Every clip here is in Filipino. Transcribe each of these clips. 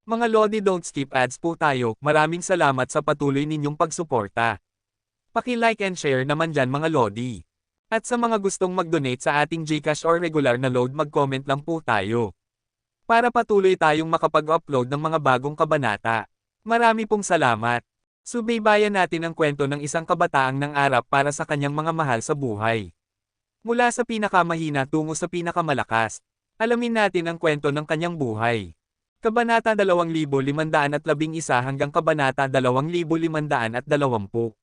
Mga Lodi, don't skip ads po tayo. Maraming salamat sa patuloy ninyong pagsuporta. Paki-like and share naman dyan mga Lodi. At sa mga gustong mag-donate sa ating GCash or regular na load, mag-comment lang po tayo. Para patuloy tayong makapag-upload ng mga bagong kabanata. Marami pong salamat. Subaybayan natin ang kwento ng isang kabataang nangarap para sa kanyang mga mahal sa buhay. Mula sa pinakamahina tungo sa pinakamalakas. Alamin natin ang kwento ng kanyang buhay. Kabanata 2511 hanggang Kabanata 2520.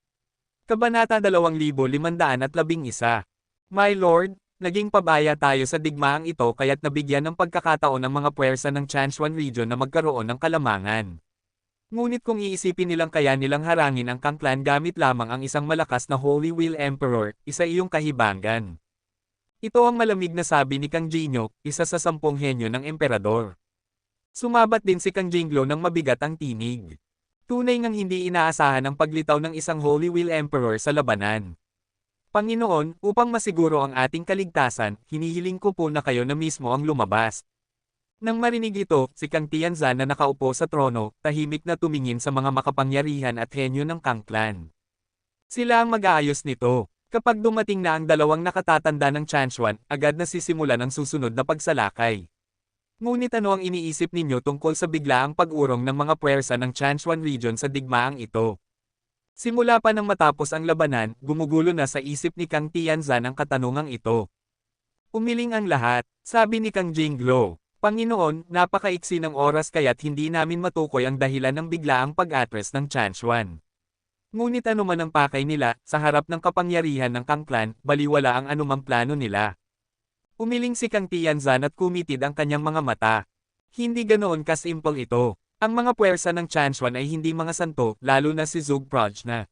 Kabanata 2511. My Lord, naging pabaya tayo sa digmaang ito kaya't nabigyan ng pagkakataon ng mga puwersa ng Chanchuan region na magkaroon ng kalamangan. Ngunit kung iisipin nilang kaya nilang harangin ang Kang Clan gamit lamang ang isang malakas na Holy Wheel Emperor, isa iyong kahibangan. Ito ang malamig na sabi ni Kang Jinyo, isa sa 10 henyo ng emperador. Sumabat din si Kang Jinglo ng mabigat ang tinig. Tunay ngang hindi inaasahan ang paglitaw ng isang Holy Wheel Emperor sa labanan. Panginoon, upang masiguro ang ating kaligtasan, hinihiling ko po na kayo na mismo ang lumabas. Nang marinig ito, si Kang Tianzan na nakaupo sa trono, tahimik na tumingin sa mga makapangyarihan at henyo ng Kang Clan. Sila ang mag-aayos nito. Kapag dumating na ang dalawang nakatatanda ng Chanchuan, agad na sisimulan ang susunod na pagsalakay. Ngunit ano ang iniisip ninyo tungkol sa biglaang pag-urong ng mga puwersa ng Chanchuan region sa digmaang ito? Simula pa nang matapos ang labanan, gumugulo na sa isip ni Kang Tianzan ang katanungang ito. Umiling ang lahat, sabi ni Kang Jinglo. Panginoon, napakaiksi ng oras kaya't hindi namin matukoy ang dahilan ng biglaang pag-atres ng Chanchuan. Ngunit ano man ang pakay nila, sa harap ng kapangyarihan ng Kang Clan, baliwala ang anumang plano nila. Umiling si Kang Tianzan at kumitid ang kanyang mga mata. Hindi ganoon kasimple ito. Ang mga puwersa ng Chanchuan ay hindi mga santo, lalo na si Zhug Prajna.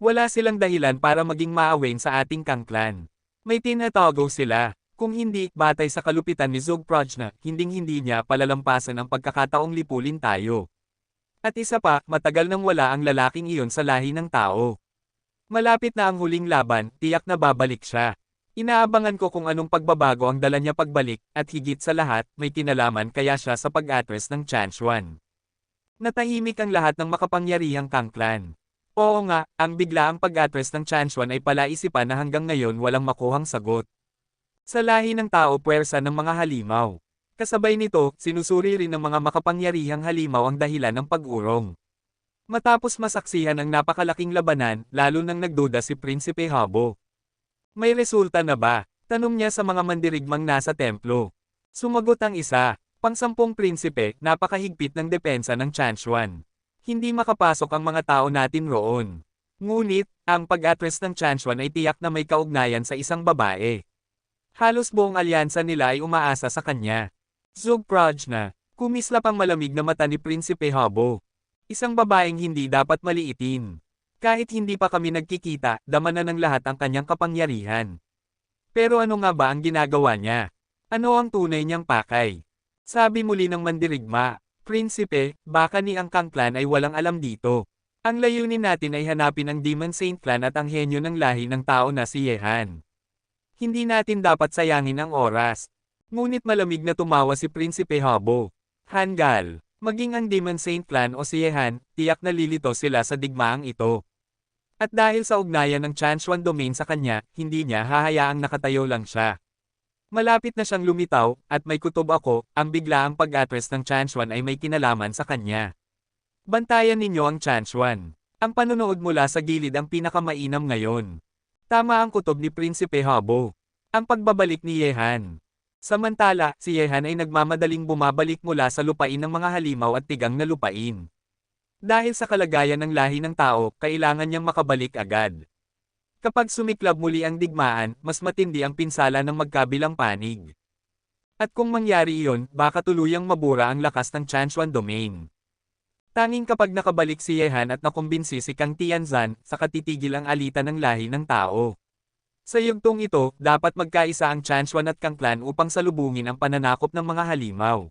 Wala silang dahilan para maging maawain sa ating Kang Clan. May tinatago sila. Kung hindi, batay sa kalupitan ni Zhug Prajna, hinding-hindi niya palalampasan ang pagkakataong lipulin tayo. At isa pa, matagal nang wala ang lalaking iyon sa lahi ng tao. Malapit na ang huling laban, tiyak na babalik siya. Inaabangan ko kung anong pagbabago ang dala niya pagbalik, at higit sa lahat, may kinalaman kaya siya sa pag-atres ng Chanchuan. Natahimik ang lahat ng makapangyarihang Kang Clan. Oo nga, ang biglaang pag-atres ng Chanchuan ay palaisipan na hanggang ngayon walang makuhang sagot. Sa lahi ng tao puwersa ng mga halimaw. Kasabay nito, sinusuri rin ng mga makapangyarihang halimaw ang dahilan ng pag-urong. Matapos masaksihan ang napakalaking labanan, lalo nang nagduda si Prinsipe Habo. May resulta na ba? Tanong niya sa mga mandirigmang nasa templo. Sumagot ang isa, pang-10 prinsipe, napakahigpit ng depensa ng Chanchuan. Hindi makapasok ang mga tao natin roon. Ngunit, ang pag-atres ng Chanchuan ay tiyak na may kaugnayan sa isang babae. Halos buong alyansa nila ay umaasa sa kanya. Zhug Prajna, kumislap ang malamig na mata ni Prinsipe Habo. Isang babaeng hindi dapat maliitin. Kahit hindi pa kami nagkikita, dama na ng lahat ang kanyang kapangyarihan. Pero ano nga ba ang ginagawa niya? Ano ang tunay niyang pakay? Sabi muli ng mandirigma, Prinsipe, baka ni ang Kang Clan ay walang alam dito. Ang layunin natin ay hanapin ang Demon Saint Clan at ang henyo ng lahi ng tao na si Yehan. Hindi natin dapat sayangin ang oras. Ngunit malamig na tumawa si Prinsipe Habo. Hangal, maging ang Demon Saint Clan o si Yehan, tiyak na lilito sila sa digmaang ito. At dahil sa ugnayan ng Chanchuan domain sa kanya, hindi niya hahayaang nakatayo lang siya. Malapit na siyang lumitaw, at may kutob ako, ang biglaang pag-atres ng Chanchuan ay may kinalaman sa kanya. Bantayan ninyo ang Chanchuan. Ang panonood mula sa gilid ang pinakamainam ngayon. Tama ang kutob ni Prinsipe Habo. Ang pagbabalik ni Yehan. Samantala, si Yehan ay nagmamadaling bumabalik mula sa lupain ng mga halimaw at tigang na lupain. Dahil sa kalagayan ng lahi ng tao, kailangan niyang makabalik agad. Kapag sumiklab muli ang digmaan, mas matindi ang pinsala ng magkabilang panig. At kung mangyari iyon, baka tuluyang mabura ang lakas ng Chanchuan domain. Tanging kapag nakabalik si Yehan at nakumbinsi si Kang Tianzan, saka titigil ang alitan ng lahi ng tao. Sa yugtong ito, dapat magkaisa ang Chanchuan at Kang Clan upang salubungin ang pananakop ng mga halimaw.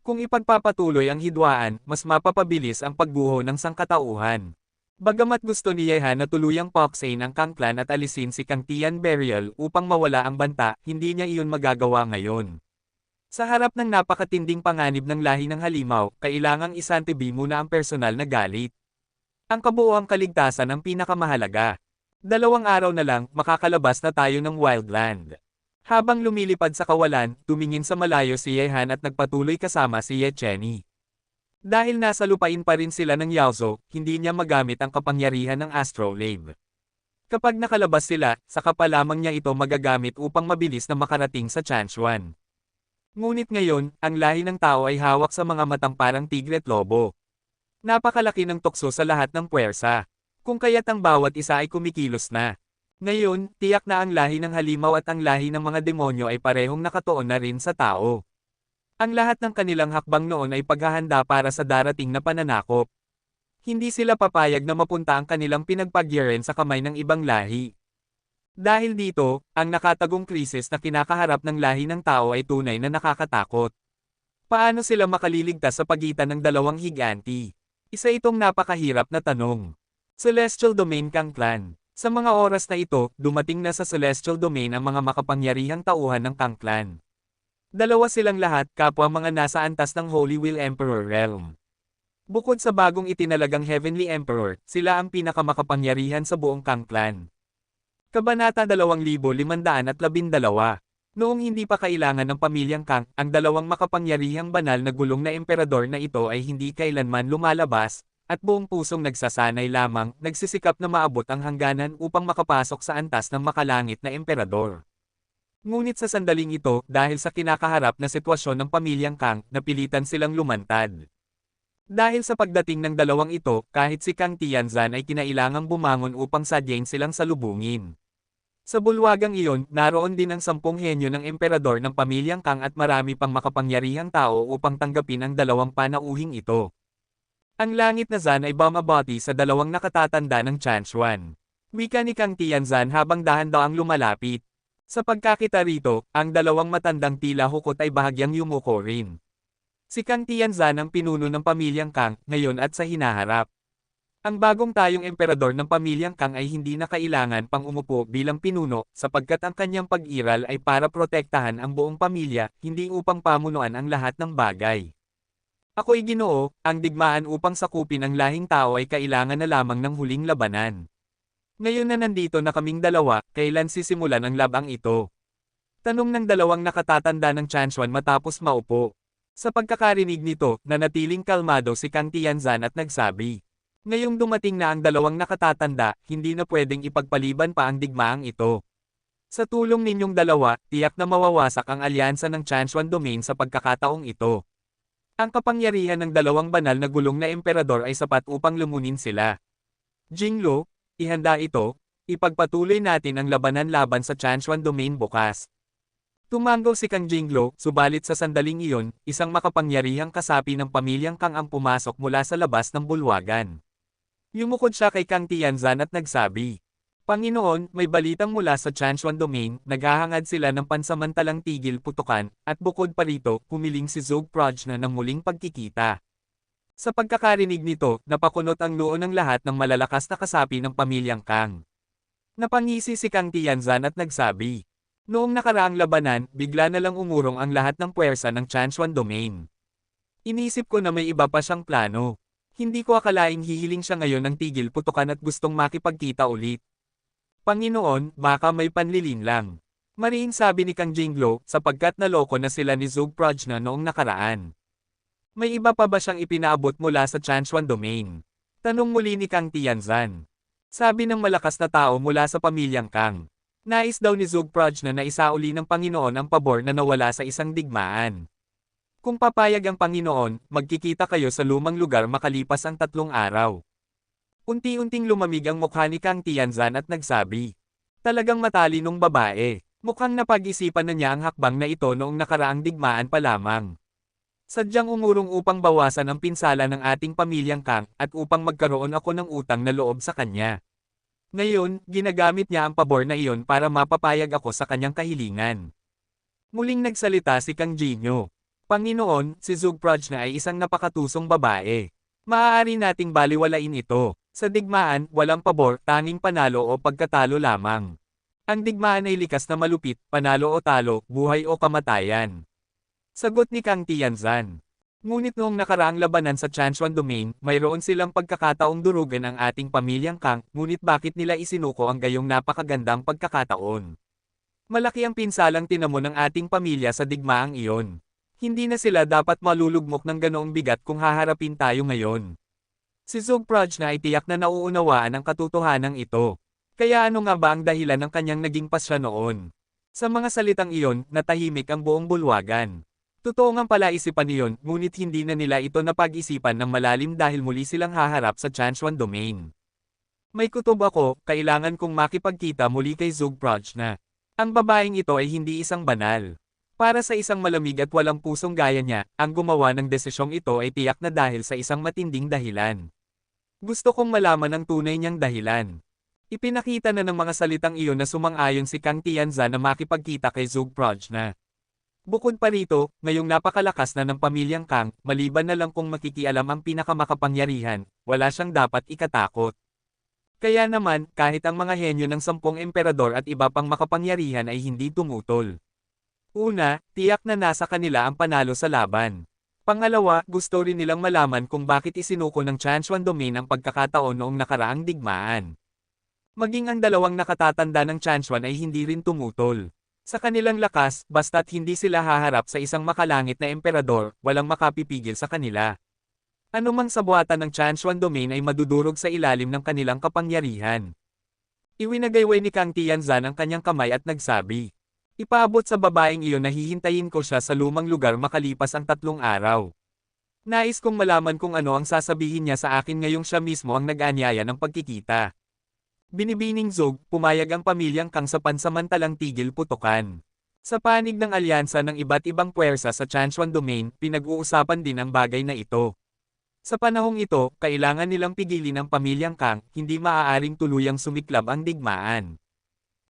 Kung ipagpapatuloy ang hidwaan, mas mapapabilis ang pagguho ng sangkatauhan. Bagamat gusto ni Yehan na tuluyang paksain ang Kang Clan at alisin si Kang Tian Burial upang mawala ang banta, hindi niya iyon magagawa ngayon. Sa harap ng napakatinding panganib ng lahi ng halimaw, kailangang isantabi muna ang personal na galit. Ang kabuuang kaligtasan ang pinakamahalaga. 2 araw na lang, makakalabas na tayo ng Wildland. Habang lumilipad sa kawalan, tumingin sa malayo si Yehan at nagpatuloy kasama si Ye Chenny. Dahil nasa lupain pa rin sila ng Yaozo, hindi niya magamit ang kapangyarihan ng Astrolabe. Kapag nakalabas sila, saka pa lamang niya ito magagamit upang mabilis na makarating sa Chanchuan. Ngunit ngayon, ang lahi ng tao ay hawak sa mga matang parang tigre at lobo. Napakalaki ng tukso sa lahat ng puwersa. Kung kaya't ang bawat isa ay kumikilos na. Ngayon, tiyak na ang lahi ng halimaw at ang lahi ng mga demonyo ay parehong nakatuon na rin sa tao. Ang lahat ng kanilang hakbang noon ay paghahanda para sa darating na pananakop. Hindi sila papayag na mapunta ang kanilang pinagpagyaran sa kamay ng ibang lahi. Dahil dito, ang nakatagong krisis na kinakaharap ng lahi ng tao ay tunay na nakakatakot. Paano sila makaliligtas sa pagitan ng dalawang higanti? Isa itong napakahirap na tanong. Celestial Domain Kang Clan. Sa mga oras na ito, dumating na sa Celestial Domain ang mga makapangyarihang tauhan ng Kang Clan. Dalawa silang lahat, kapwa mga nasa antas ng Holy Wheel Emperor Realm. Bukod sa bagong itinalagang Heavenly Emperor, sila ang pinakamakapangyarihan sa buong Kang Clan. Kabanata 2512. Noong hindi pa kailangan ng pamilyang Kang, ang dalawang makapangyarihang banal na gulong na emperador na ito ay hindi kailanman lumalabas, at buong pusong nagsasanay lamang, nagsisikap na maabot ang hangganan upang makapasok sa antas ng makalangit na emperador. Ngunit sa sandaling ito, dahil sa kinakaharap na sitwasyon ng pamilyang Kang, napilitan silang lumantad. Dahil sa pagdating ng dalawang ito, kahit si Kang Tianzan ay kinailangang bumangon upang sadyain silang salubungin. Sa bulwagang iyon, naroon din ang 10 henyo ng emperador ng pamilyang Kang at marami pang makapangyarihang tao upang tanggapin ang dalawang panauhing ito. Ang langit na Zan ay bumabati sa dalawang nakatatanda ng Chanchuan. Wika ni Kang Tianzan habang dahan-daang lumalapit. Sa pagkakita rito, ang dalawang matandang tila hukot ay bahagyang yumuko rin. Si Kang Tianzan ang pinuno ng pamilyang Kang, ngayon at sa hinaharap. Ang bagong tayong emperador ng pamilyang Kang ay hindi na kailangan pang umupo bilang pinuno, sapagkat ang kanyang pag-iral ay para protektahan ang buong pamilya, hindi upang pamunuan ang lahat ng bagay. Ako'y Ginoo, ang digmaan upang sakupin ang lahing tao ay kailangan na lamang ng huling labanan. Ngayon na nandito na kaming dalawa, kailan sisimulan ang labang ito? Tanong ng dalawang nakatatanda ng Chanchuan matapos maupo. Sa pagkakarinig nito, nanatiling kalmado si Kang Tianzan at nagsabi. Ngayong dumating na ang dalawang nakatatanda, hindi na pwedeng ipagpaliban pa ang digmaang ito. Sa tulong ninyong dalawa, tiyak na mawawasak ang alyansa ng Chanchuan Domain sa pagkakataong ito. Ang kapangyarihan ng dalawang banal na gulong na emperador ay sapat upang lumunin sila. Jinglo, ihanda ito, ipagpatuloy natin ang labanan laban sa Chanchuan Domain bukas. Tumanggaw si Kang Jinglo, subalit sa sandaling iyon, isang makapangyarihang kasapi ng pamilyang Kang ang pumasok mula sa labas ng bulwagan. Yumukod siya kay Kang Tianzan at nagsabi, Panginoon, may balitang mula sa Chanchuan Domain, naghahangad sila ng pansamantalang tigil putukan, at bukod pa rito, humiling si Zhou Prajna ng muling pagkikita. Sa pagkakarinig nito, napakunot ang noo ng lahat ng malalakas na kasapi ng pamilyang Kang. Napangisi si Kang Tianzan at nagsabi, Noong nakaraang labanan, bigla na lang umurong ang lahat ng puwersa ng Chanchuan Domain. Inisip ko na may iba pa siyang plano. Hindi ko akalaing hihiling siya ngayon ng tigil putukan at gustong makipagkita ulit. Panginoon, baka may panlilin lang. Mariing sabi ni Kang Jinglo, sapagkat naloko na sila ni Zhou Prajna noong nakaraan. May iba pa ba siyang ipinaabot mula sa Chanchuan Domain? Tanong muli ni Kang Tianzan. Sabi ng malakas na tao mula sa pamilyang Kang. Nais daw ni Zhou Prajna na isauli ng Panginoon ang pabor na nawala sa isang digmaan. Kung papayag ang Panginoon, magkikita kayo sa lumang lugar makalipas ang 3 araw. Unti-unting lumamig ang mukha ni Kang Tianzan at nagsabi. Talagang matalinong babae. Mukhang napag-isipan na niya ang hakbang na ito noong nakaraang digmaan pa lamang. Sadyang umurong upang bawasan ang pinsala ng ating pamilyang Kang at upang magkaroon ako ng utang na loob sa kanya. Ngayon, ginagamit niya ang pabor na iyon para mapapayag ako sa kanyang kahilingan. Muling nagsalita si Kang Jinyo. Panginoon, si Zhou Prajna ay isang napakatusong babae. Maaari nating baliwalain ito. Sa digmaan, walang pabor, tanging panalo o pagkatalo lamang. Ang digmaan ay likas na malupit, panalo o talo, buhay o kamatayan. Sagot ni Kang Tianzan. Ngunit noong nakaraang labanan sa Chanchuan Domain, mayroon silang pagkakataong durugan ang ating pamilyang Kang, ngunit bakit nila isinuko ang gayong napakagandang pagkakataon? Malaki ang pinsalang tinamo ng ating pamilya sa digmaang iyon. Hindi na sila dapat malulugmok ng ganoong bigat kung haharapin tayo ngayon. Si Zog Prajna ay tiyak na nauunawaan ang katotohanan ito. Kaya ano nga ba ang dahilan ng kanyang naging pasya noon? Sa mga salitang iyon, natahimik ang buong bulwagan. Totoo ngang palaisipan iyon, ngunit hindi na nila ito napag-isipan ng malalim dahil muli silang haharap sa Chanchuan Domain. May kutob ako, kailangan kong makipagkita muli kay Zog Prajna. Ang babaeng ito ay hindi isang banal. Para sa isang malamig at walang pusong gaya niya, ang gumawa ng desisyong ito ay tiyak na dahil sa isang matinding dahilan. Gusto kong malaman ang tunay niyang dahilan. Ipinakita na ng mga salitang iyon na sumang-ayon si Kang Tianzan na makipagkita kay Zog Prajna. Bukod pa rito, ngayong napakalakas na ng pamilyang Kang, maliban na lang kung makikialam ang pinakamakapangyarihan, wala siyang dapat ikatakot. Kaya naman, kahit ang mga henyo ng 10 emperador at iba pang makapangyarihan ay hindi tumutol. Una, tiyak na nasa kanila ang panalo sa laban. Pangalawa, gusto rin nilang malaman kung bakit isinuko ng Chanchuan Domain ang pagkakataon noong nakaraang digmaan. Maging ang dalawang nakatatanda ng Chanchuan ay hindi rin tumutol. Sa kanilang lakas, basta't hindi sila haharap sa isang makalangit na emperador, walang makapipigil sa kanila. Anumang sabuatan ng Chanchuan Domain ay madudurog sa ilalim ng kanilang kapangyarihan. Iwinagayway ni Kang Tianzan ang kanyang kamay at nagsabi. Ipaabot sa babaeng iyon na hihintayin ko siya sa lumang lugar makalipas ang 3 araw. Nais kong malaman kung ano ang sasabihin niya sa akin ngayong siya mismo ang nag-anyaya ng pagkikita. Binibining Zog, pumayag ang pamilyang Kang sa pansamantalang tigil putukan. Sa panig ng alyansa ng iba't ibang puwersa sa Chanchuan Domain, pinag-uusapan din ang bagay na ito. Sa panahong ito, kailangan nilang pigilin ang pamilyang Kang, hindi maaaring tuluyang sumiklab ang digmaan.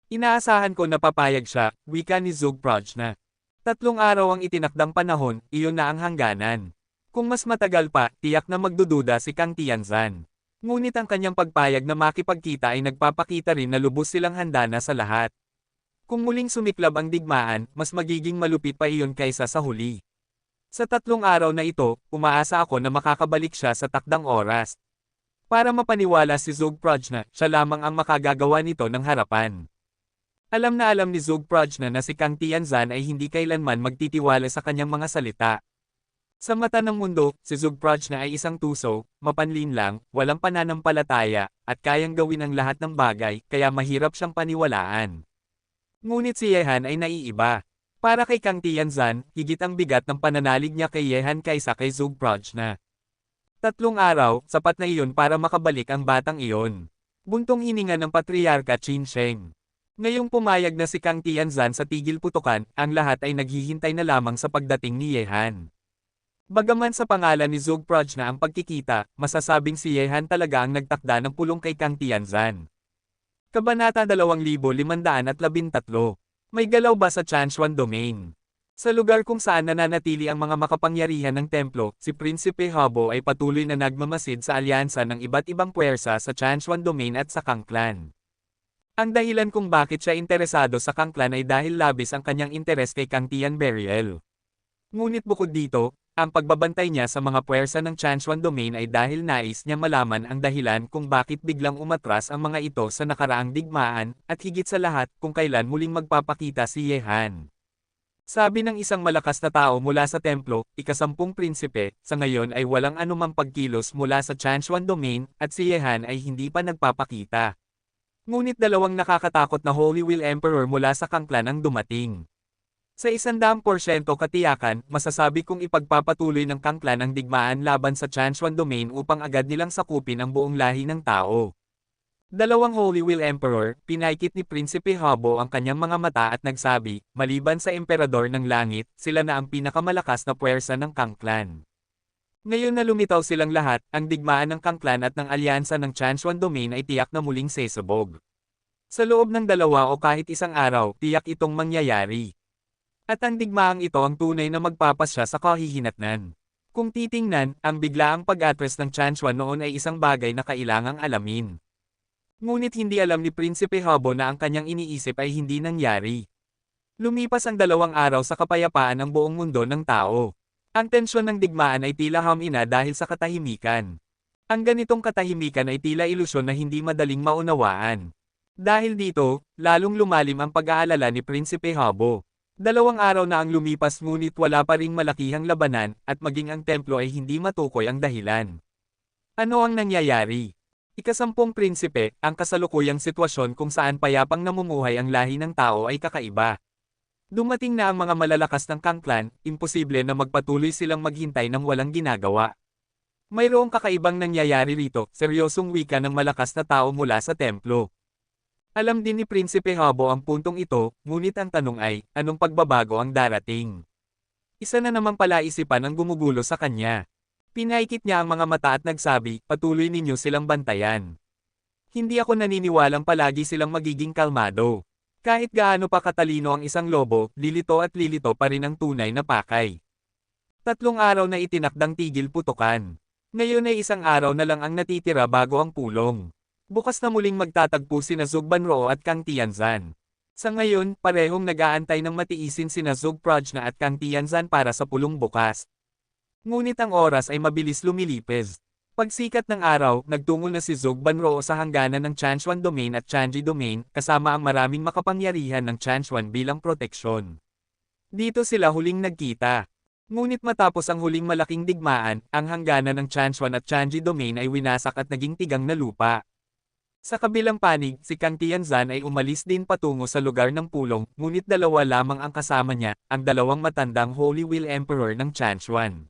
Inaasahan ko na papayag siya, wika ni Zog Prajna. 3 araw ang itinakdang panahon, iyon na ang hangganan. Kung mas matagal pa, tiyak na magdududa si Kang Tianzan. Ngunit ang kanyang pagpayag na makipagkita ay nagpapakita rin na lubos silang handa na sa lahat. Kung muling sumiklab ang digmaan, mas magiging malupit pa iyon kaysa sa huli. Sa 3 araw na ito, umaasa ako na makakabalik siya sa takdang oras. Para mapaniwala si Zog Prajna, siya lamang ang makagagawa nito ng harapan. Alam na alam ni Zog Prajna na si Kang Tianzan ay hindi kailanman magtitiwala sa kanyang mga salita. Sa mata ng mundo, si Zog Prajna ay isang tuso, mapanlin lang, walang pananampalataya, at kayang gawin ang lahat ng bagay, kaya mahirap siyang paniwalaan. Ngunit si Yehan ay naiiba. Para kay Kang Tianzan, higit ang bigat ng pananalig niya kay Yehan kaysa kay Zog Prajna. 3 araw, sapat na iyon para makabalik ang batang iyon. Buntong hininga ng Patriarka Qin Sheng. Ngayong pumayag na si Kang Tianzan sa tigil putukan, ang lahat ay naghihintay na lamang sa pagdating ni Yehan. Bagaman sa pangalan ni Zog Prajna ang pagkikita, masasabing si Yehan talaga ang nagtakda ng pulong kay Kang Tianzan. Kabanata 2513. May galaw ba sa Chanchuan Domain? Sa lugar kung saan nananatili ang mga makapangyarihan ng templo, si Prinsipe Habo ay patuloy na nagmamasid sa alyansa ng iba't ibang puwersa sa Chanchuan Domain at sa Kang Clan. Ang dahilan kung bakit siya interesado sa Kang Clan ay dahil labis ang kanyang interes kay Kang Tianberiel. Ngunit bukod dito, ang pagbabantay niya sa mga puwersa ng Chanchuan Domain ay dahil nais niya malaman ang dahilan kung bakit biglang umatras ang mga ito sa nakaraang digmaan, at higit sa lahat kung kailan muling magpapakita si Yehan. Sabi ng isang malakas na tao mula sa templo, ika-10 prinsipe, sa ngayon ay walang anumang pagkilos mula sa Chanchuan Domain, at si Yehan ay hindi pa nagpapakita. Ngunit 2 nakakatakot na Holy Will Emperor mula sa Kang Clan ang dumating. Sa 100% katiyakan, masasabi kong ipagpapatuloy ng Kang Clan ang digmaan laban sa Chanchuan Domain upang agad nilang sakupin ang buong lahi ng tao. 2 Holy Will Emperor, pinaikit ni Prinsipe Habo ang kanyang mga mata at nagsabi, maliban sa Emperador ng Langit, sila na ang pinakamalakas na puwersa ng Kang Clan. Ngayon na lumitaw silang lahat, ang digmaan ng Kang Clan at ng alyansa ng Chanchuan Domain ay tiyak na muling sesabog. Sa loob ng 2 o kahit 1 araw, tiyak itong mangyayari. At ang digmaang ito ang tunay na magpapasya sa kahihinatnan. Kung titingnan, ang biglaang pag-atras ng Chanchuan noon ay isang bagay na kailangang alamin. Ngunit hindi alam ni Prinsipe Habo na ang kanyang iniisip ay hindi nangyari. Lumipas ang 2 araw sa kapayapaan ang buong mundo ng tao. Ang tensyon ng digmaan ay tila hamina dahil sa katahimikan. Ang ganitong katahimikan ay tila ilusyon na hindi madaling maunawaan. Dahil dito, lalong lumalim ang pag-aalala ni Prinsipe Habo. 2 araw na ang lumipas ngunit wala pa ring malakihang labanan at maging ang templo ay hindi matukoy ang dahilan. Ano ang nangyayari? Ika-10 prinsipe, ang kasalukuyang sitwasyon kung saan payapang namumuhay ang lahi ng tao ay kakaiba. Dumating na ang mga malalakas ng Kang Clan, imposible na magpatuloy silang maghintay ng walang ginagawa. Mayroong kakaibang nangyayari rito, seryosong wika ng malakas na tao mula sa templo. Alam din ni Prinsipe Habo ang puntong ito, ngunit ang tanong ay, anong pagbabago ang darating? Isa na namang palaisipan ang gumugulo sa kanya. Pinaikit niya ang mga mata at nagsabi, patuloy ninyo silang bantayan. Hindi ako naniniwalang palagi silang magiging kalmado. Kahit gaano pa katalino ang isang lobo, lilito at lilito pa rin ang tunay na pakay. 3 araw na itinakdang tigil putukan. Ngayon ay 1 araw na lang ang natitira bago ang pulong. Bukas na muling magtatagpo sina Zug Banroo at Kang Tianzan. Sa ngayon, parehong nag-aantay ng matiisin sina Zug Prajna at Kang Tianzan para sa pulong bukas. Ngunit ang oras ay mabilis lumilipez. Pagsikat ng araw, nagtungo na si Zug Banroo sa hangganan ng Chanchuan Domain at Chanji Domain, kasama ang maraming makapangyarihan ng Chanchuan bilang proteksyon. Dito sila huling nagkita. Ngunit matapos ang huling malaking digmaan, ang hangganan ng Chanchuan at Chanji Domain ay winasak at naging tigang na lupa. Sa kabilang panig, si Kang Tianzan ay umalis din patungo sa lugar ng pulong, ngunit 2 lamang ang kasama niya, ang 2 matandang Holy Wheel Emperor ng Chanchuan.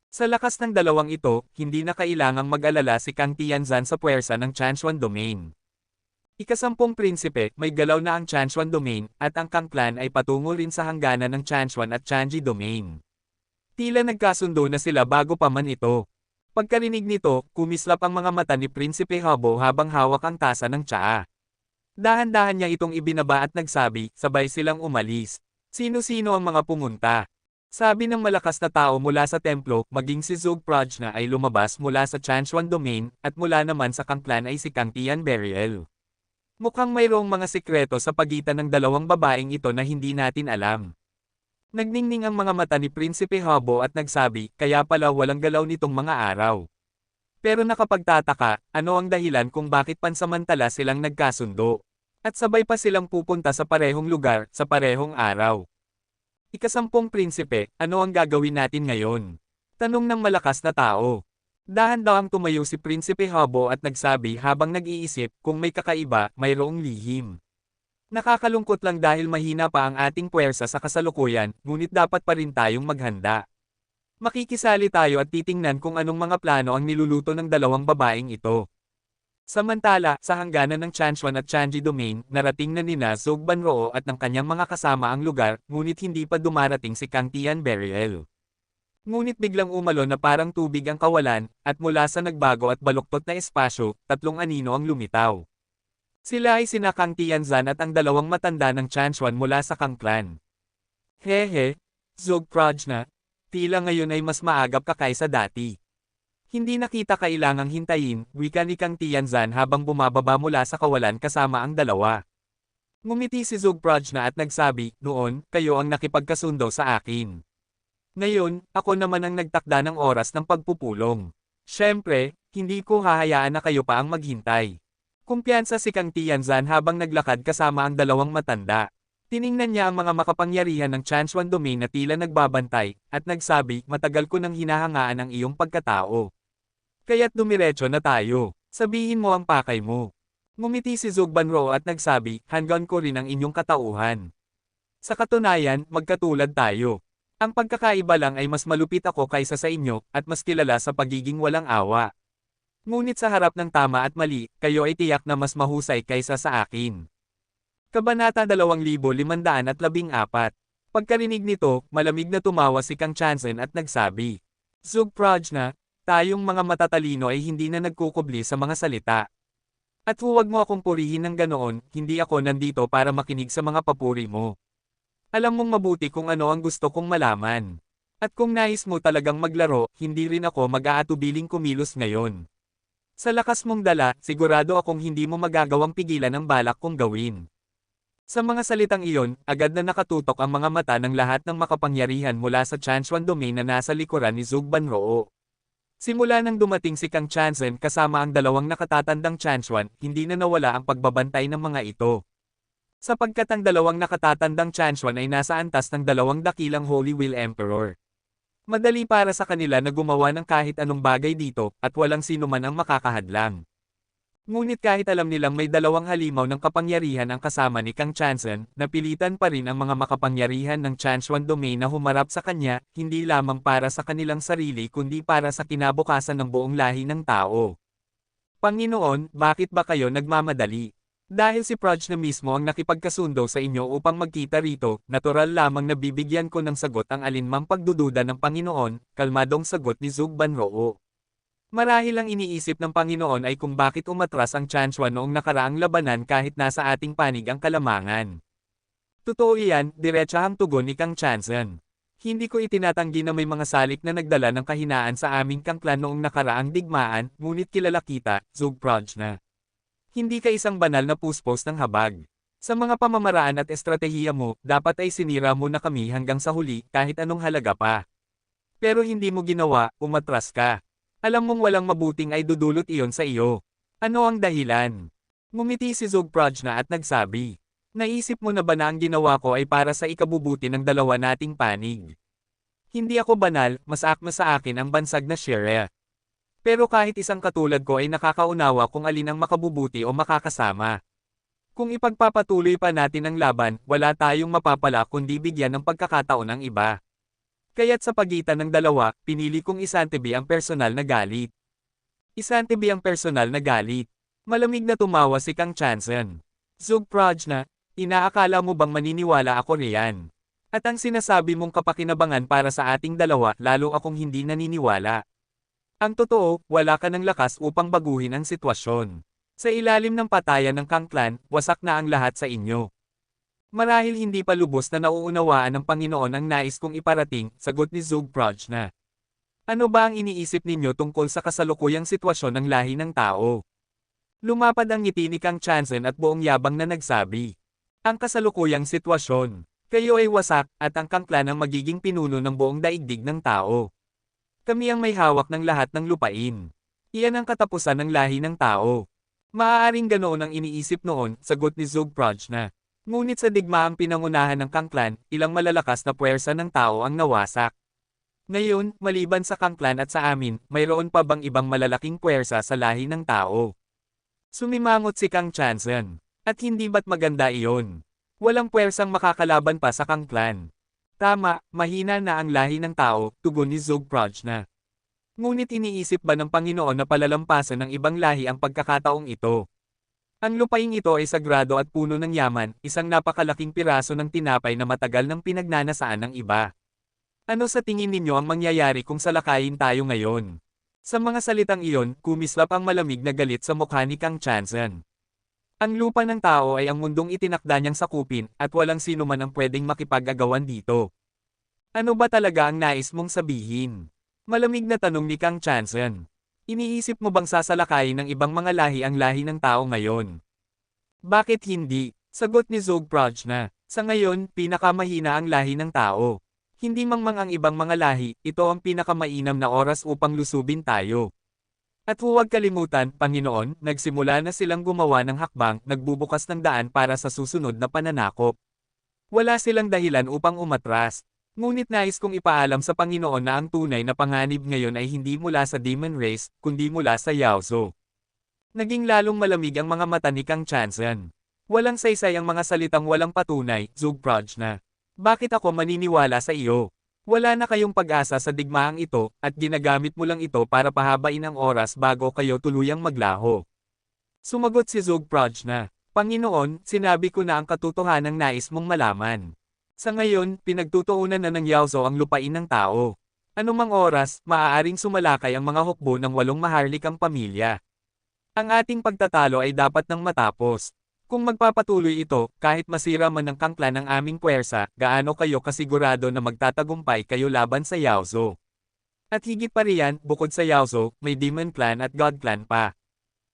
Sa lakas ng 2 ito, hindi na kailangang mag-alala si Kang Tianzan sa puwersa ng Chanchuan Domain. Ika-10 prinsipe, may galaw na ang Chanchuan Domain, at ang Kang Clan ay patungo rin sa hangganan ng Chanchuan at Chanji Domain. Tila nagkasundo na sila bago pa man ito. Pagkarinig nito, kumislap ang mga mata ni Prinsipe Habo habang hawak ang tasa ng tsaa. Dahan-dahan niya itong ibinaba at nagsabi, sabay silang umalis. Sino-sino ang mga pumunta? Sabi ng malakas na tao mula sa templo, maging si Zug Prajna ay lumabas mula sa Chanchuan Domain, at mula naman sa Kang Clan ay si Kang Tian Beriel. Mukhang mayroong mga sikreto sa pagitan ng 2 babaeng ito na hindi natin alam. Nagningning ang mga mata ni Prinsipe Habo at nagsabi, kaya pala walang galaw nitong mga araw. Pero nakapagtataka, ano ang dahilan kung bakit pansamantala silang nagkasundo? At sabay pa silang pupunta sa parehong lugar, sa parehong araw. Ika-10 prinsipe, ano ang gagawin natin ngayon? Tanong ng malakas na tao. Dahan-dahang tumayo si Prinsipe Habo at nagsabi habang nag-iisip, kung may kakaiba, mayroong lihim. Nakakalungkot lang dahil mahina pa ang ating puwersa sa kasalukuyan, ngunit dapat pa rin tayong maghanda. Makikisali tayo at titingnan kung anong mga plano ang niluluto ng 2 babaeng ito. Samantala, sa hangganan ng Chanchuan at Chanji Domain, narating na nina Zog Banroo at ng kanyang mga kasama ang lugar, ngunit hindi pa dumarating si Kang Tian Beriel. Ngunit biglang umalo na parang tubig ang kawalan, at mula sa nagbago at baluktot na espasyo, 3 anino ang lumitaw. Sila ay sina Kang Tianzan at ang 2 matanda ng Chanchuan mula sa Kang Clan. Hehe, Zog Prajna, tila ngayon ay mas maagap ka kaysa dati. Hindi na kita kailangang hintayin, wika ni Kang Tianzan habang bumababa mula sa kawalan kasama ang 2. Ngumiti si Zog Prajna at nagsabi, noon, kayo ang nakipagkasundo sa akin. Ngayon, ako naman ang nagtakda ng oras ng pagpupulong. Siyempre, hindi ko hahayaan na kayo pa ang maghintay. Kumpiyansa si Kang Tianzan habang naglakad kasama ang 2 matanda. Tiningnan niya ang mga makapangyarihan ng Chanchuan Domain na tila nagbabantay, at nagsabi, matagal ko nang hinahangaan ang iyong pagkatao. Kaya't dumiretso na tayo. Sabihin mo ang pakay mo. Ngumiti si Zog Banroo at nagsabi, hanggan ko rin ang inyong katauhan. Sa katunayan, magkatulad tayo. Ang pagkakaiba lang ay mas malupit ako kaysa sa inyo, at mas kilala sa pagiging walang awa. Ngunit sa harap ng tama at mali, kayo ay tiyak na mas mahusay kaysa sa akin. Kabanata 2514. Pagkarinig nito, malamig na tumawa si Kang Tianzan at nagsabi, Zug Prajna, tayong mga matatalino ay hindi na nagkukubli sa mga salita. At huwag mo akong purihin ng ganoon, hindi ako nandito para makinig sa mga papuri mo. Alam mong mabuti kung ano ang gusto kong malaman. At kung nais mo talagang maglaro, hindi rin ako mag-aatubiling kumilos ngayon. Sa lakas mong dala, sigurado akong hindi mo magagawang pigilan ang balak kong gawin. Sa mga salitang iyon, agad na nakatutok ang mga mata ng lahat ng makapangyarihan mula sa Chanchuan domain na nasa likuran ni Zhug Banroo. Simula nang dumating si Kang Chanzen kasama ang dalawang nakatatandang Chanchuan, hindi na nawala ang pagbabantay ng mga ito. Sapagkat ang dalawang nakatatandang Chanchuan ay nasa antas ng dalawang dakilang Holy Wheel Emperor. Madali para sa kanila na gumawa ng kahit anong bagay dito, at walang sino man ang makakahadlang. Ngunit kahit alam nilang may dalawang halimaw ng kapangyarihan ang kasama ni Kang Chanzen, napilitan pa rin ang mga makapangyarihan ng Chanchuan domain na humarap sa kanya, hindi lamang para sa kanilang sarili kundi para sa kinabukasan ng buong lahi ng tao. Panginoon, bakit ba kayo nagmamadali? Dahil si Praj na mismo ang nakipagkasundo sa inyo upang magkita rito, natural lamang na bibigyan ko ng sagot ang alinmang pagdududa ng Panginoon, kalmadong sagot ni Zhug Banroo. Marahil ang iniisip ng Panginoon ay kung bakit umatras ang Chanchuan noong nakaraang labanan kahit nasa ating panig ang kalamangan. Totoo iyan, diretsahang tugon ni Kang Chanzen. Hindi ko itinatanggi na may mga salik na nagdala ng kahinaan sa aming kangklan noong nakaraang digmaan, ngunit kilala kita, Zhug Prajna. Hindi ka isang banal na puspos ng habag. Sa mga pamamaraan at estratehiya mo, dapat ay sinira mo na kami hanggang sa huli, kahit anong halaga pa. Pero hindi mo ginawa, umatras ka. Alam mong walang mabuting ay dudulot iyon sa iyo. Ano ang dahilan? Ngumiti si Zhug Prajna at nagsabi. Naisip mo na ba na ang ginawa ko ay para sa ikabubuti ng dalawa nating panig? Hindi ako banal, mas akma sa akin ang bansag na Shirya. Pero kahit isang katulad ko ay nakakaunawa kung alin ang makabubuti o makakasama. Kung ipagpapatuloy pa natin ang laban, wala tayong mapapala kundi bigyan ng pagkakataon ang iba. Kaya't sa pagitan ng dalawa, pinili kong isantabi ang personal na galit. Isantabi ang personal na galit. Malamig na tumawa si Kang Chanzen. Zhug Prajna, inaakala mo bang maniniwala ako riyan? At ang sinasabi mong kapakinabangan para sa ating dalawa, lalo akong hindi naniniwala. Ang totoo, wala ka ng lakas upang baguhin ang sitwasyon. Sa ilalim ng patayan ng Kang Clan, wasak na ang lahat sa inyo. Marahil hindi pa lubos na nauunawaan ng Panginoon ang nais kong iparating, sagot ni Zhug Prajna. Ano ba ang iniisip ninyo tungkol sa kasalukuyang sitwasyon ng lahi ng tao? Lumapad ang ngiti ni Kang Chanzen at buong yabang na nagsabi. Ang kasalukuyang sitwasyon. Kayo ay wasak, at ang Kang Clan ang magiging pinuno ng buong daigdig ng tao. Kami ang may hawak ng lahat ng lupain. Iyan ang katapusan ng lahi ng tao. Maaaring ganoon ang iniisip noon, sagot ni Zhug Prajna. Ngunit sa digmaang pinangunahan ng Kang Clan, ilang malalakas na puwersa ng tao ang nawasak. Ngayon, maliban sa Kang Clan at sa amin, mayroon pa bang ibang malalaking puwersa sa lahi ng tao? Sumimangot si Kang Chanzen. At hindi ba't maganda iyon? Walang puwersang makakalaban pa sa Kang Clan. Tama, mahina na ang lahi ng tao, tugon ni Zhug Prajna. Ngunit iniisip ba ng Panginoon na palalampasan ng ibang lahi ang pagkakataong ito? Ang lupaing ito ay sagrado at puno ng yaman, isang napakalaking piraso ng tinapay na matagal nang pinagnanasaan ng iba. Ano sa tingin ninyo ang mangyayari kung salakayin tayo ngayon? Sa mga salitang iyon, kumislap ang malamig na galit sa mukha ni Kang Chanzen. Ang lupa ng tao ay ang mundong itinakda niyang sakupin, at walang sino man ang pwedeng makipag-agawan dito. Ano ba talaga ang nais mong sabihin? Malamig na tanong ni Kang Chanzen. Iniisip mo bang sasalakayin ng ibang mga lahi ang lahi ng tao ngayon? Bakit hindi? Sagot ni Zhug Prajna. Sa ngayon, pinakamahina ang lahi ng tao. Hindi mangmang ang ibang mga lahi, ito ang pinakamainam na oras upang lusubin tayo. At huwag kalimutan, Panginoon, nagsimula na silang gumawa ng hakbang, nagbubukas ng daan para sa susunod na pananakop. Wala silang dahilan upang umatras. Ngunit nais kong ipaalam sa Panginoon na ang tunay na panganib ngayon ay hindi mula sa Demon Race, kundi mula sa Yaozu. Naging lalong malamig ang mga mata ni Kang Chanzen. Walang saysay ang mga salitang walang patunay, Zhug Prajna. Bakit ako maniniwala sa iyo? Wala na kayong pag-asa sa digmaang ito, at ginagamit mo lang ito para pahabain ang oras bago kayo tuluyang maglaho. Sumagot si Zhug Prajna. Panginoon, sinabi ko na ang katotohanang nais mong malaman. Sa ngayon, pinagtutuunan na ng Yaozu ang lupain ng tao. Anumang oras, maaaring sumalakay ang mga hukbo ng 8 maharlikang pamilya. Ang ating pagtatalo ay dapat nang matapos. Kung magpapatuloy ito, kahit masira man ng Kang Clan ang aming puwersa, gaano kayo kasigurado na magtatagumpay kayo laban sa Yaozu? At higit pa riyan, bukod sa Yaozu, may Demon Clan at God Clan pa.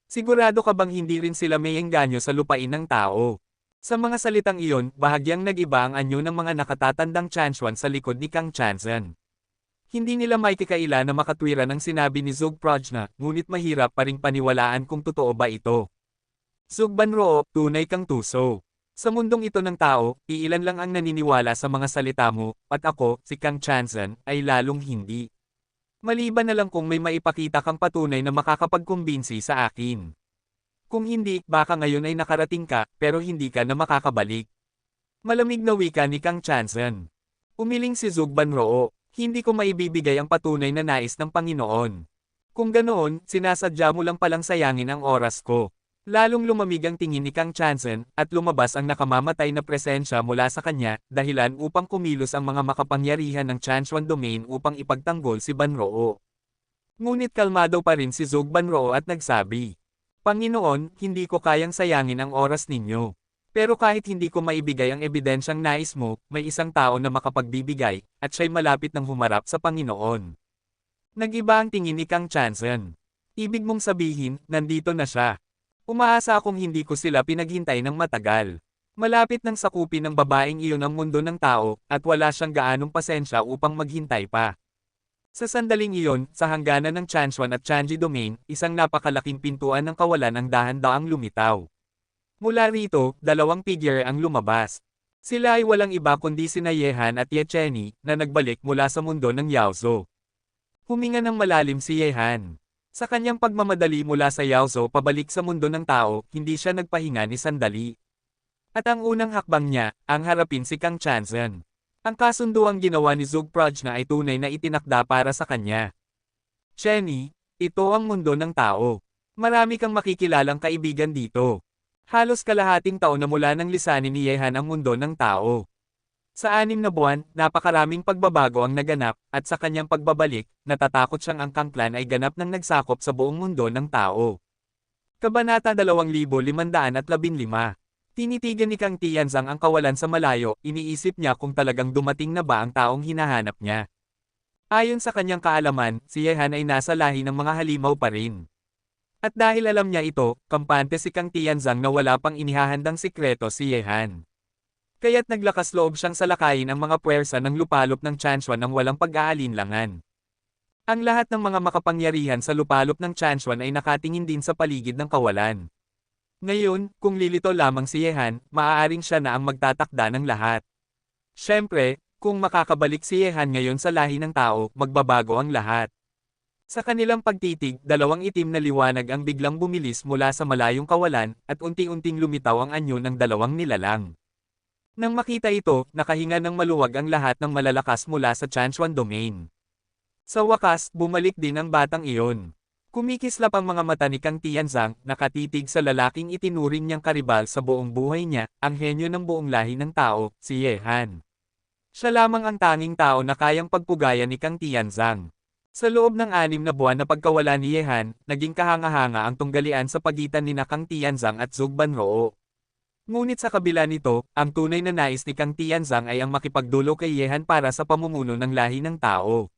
Sigurado ka bang hindi rin sila may engganyo sa lupain ng tao? Sa mga salitang iyon, bahagyang nag-iba ang anyo ng mga nakatatandang Chanshuan sa likod ni Kang Chanzan. Hindi nila maikikaila na makatwiran ang sinabi ni Zug Prajna, ngunit mahirap pa ring paniwalaan kung totoo ba ito. Zug Banroo, tunay kang tuso. Sa mundong ito ng tao, iilan lang ang naniniwala sa mga salita mo, at ako, si Kang Chanzan, ay lalong hindi. Maliban na lang kung may maipakita kang patunay na makakapagkumbinsi sa akin. Kung hindi, baka ngayon ay nakarating ka, pero hindi ka na makakabalik. Malamig na wika ni Kang Chanzan. Umiling si Zug Banroo, hindi ko maibibigay ang patunay na nais ng Panginoon. Kung ganoon, sinasadya mo lang palang sayangin ang oras ko. Lalong lumamig ang tingin ni Kang Chanzan, at lumabas ang nakamamatay na presensya mula sa kanya, dahilan upang kumilos ang mga makapangyarihan ng Chanshuan Domain upang ipagtanggol si Banroo. Ngunit kalmado pa rin si Zug Banroo at nagsabi, Panginoon, hindi ko kayang sayangin ang oras ninyo. Pero kahit hindi ko maibigay ang ebidensyang nais mo, may isang tao na makapagbibigay, at siya'y malapit ng humarap sa Panginoon. Nag-iba ang tingin ni Kang Chanzan. Ibig mong sabihin, nandito na siya. Umaasa akong hindi ko sila pinaghintay ng matagal. Malapit nang sakupin ng babaeng iyon ang mundo ng tao, at wala siyang gaanong pasensya upang maghintay pa. Sa sandaling iyon, sa hangganan ng Chanshuan at Chanji Domain, isang napakalaking pintuan ng kawalan ang dahan-daang lumitaw. Mula rito, dalawang figure ang lumabas. Sila ay walang iba kundi sina Yehan at Yecheni, na nagbalik mula sa mundo ng Yaozo. Huminga ng malalim si Yehan. Sa kanyang pagmamadali mula sa Yaozo pabalik sa mundo ng tao, hindi siya nagpahinga ni sandali. At ang unang hakbang niya, ang harapin si Kang Chanzan. Ang kasunduang ginawa ni Zug Prajna ay tunay na itinakda para sa kanya. Chenny, ito ang mundo ng tao. Marami kang makikilalang kaibigan dito. Halos kalahating taon na mula nang lisanin ni Yehan ang mundo ng tao. Sa 6 na buwan, napakaraming pagbabago ang naganap, at sa kanyang pagbabalik, natatakot siyang ang Kang Clan ay ganap nang nagsakop sa buong mundo ng tao. Kabanata 2515. Tinitigan ni Kang Tianzang ang kawalan sa malayo, iniisip niya kung talagang dumating na ba ang taong hinahanap niya. Ayon sa kanyang kaalaman, si Yehan ay nasa lahi ng mga halimaw pa rin. At dahil alam niya ito, kampante si Kang Tianzang na wala pang inihahandang sikreto si Yehan. Kaya't naglakas loob siyang salakayin ang mga puwersa ng lupalop ng Chanshuan ng walang pag-aalinlangan. Ang lahat ng mga makapangyarihan sa lupalop ng Chanshuan ay nakatingin din sa paligid ng kawalan. Ngayon, kung lilito lamang si Yehan, maaaring siya na ang magtatakda ng lahat. Siyempre, kung makakabalik si Yehan ngayon sa lahi ng tao, magbabago ang lahat. Sa kanilang pagtitig, dalawang itim na liwanag ang biglang bumilis mula sa malayong kawalan, at unti-unting lumitaw ang anyo ng dalawang nilalang. Nang makita ito, nakahinga ng maluwag ang lahat ng malalakas mula sa Chanshuan Domain. Sa wakas, bumalik din ang batang iyon. Kumikislap ang mga mata ni Kang Tianzang, nakatitig sa lalaking itinuring niyang karibal sa buong buhay niya, ang henyo ng buong lahi ng tao, si Yehan. Siya lamang ang tanging tao na kayang pagpugaya ni Kang Tianzang. Sa loob ng 6 na buwan na pagkawala ni Yehan, naging kahanga-hanga ang tunggalian sa pagitan ni Kang Tianzang at Zug Banroo. Ngunit sa kabila nito, ang tunay na nais ni Kang Tianzang ay ang makipagdulo kay Yehan para sa pamumuno ng lahi ng tao.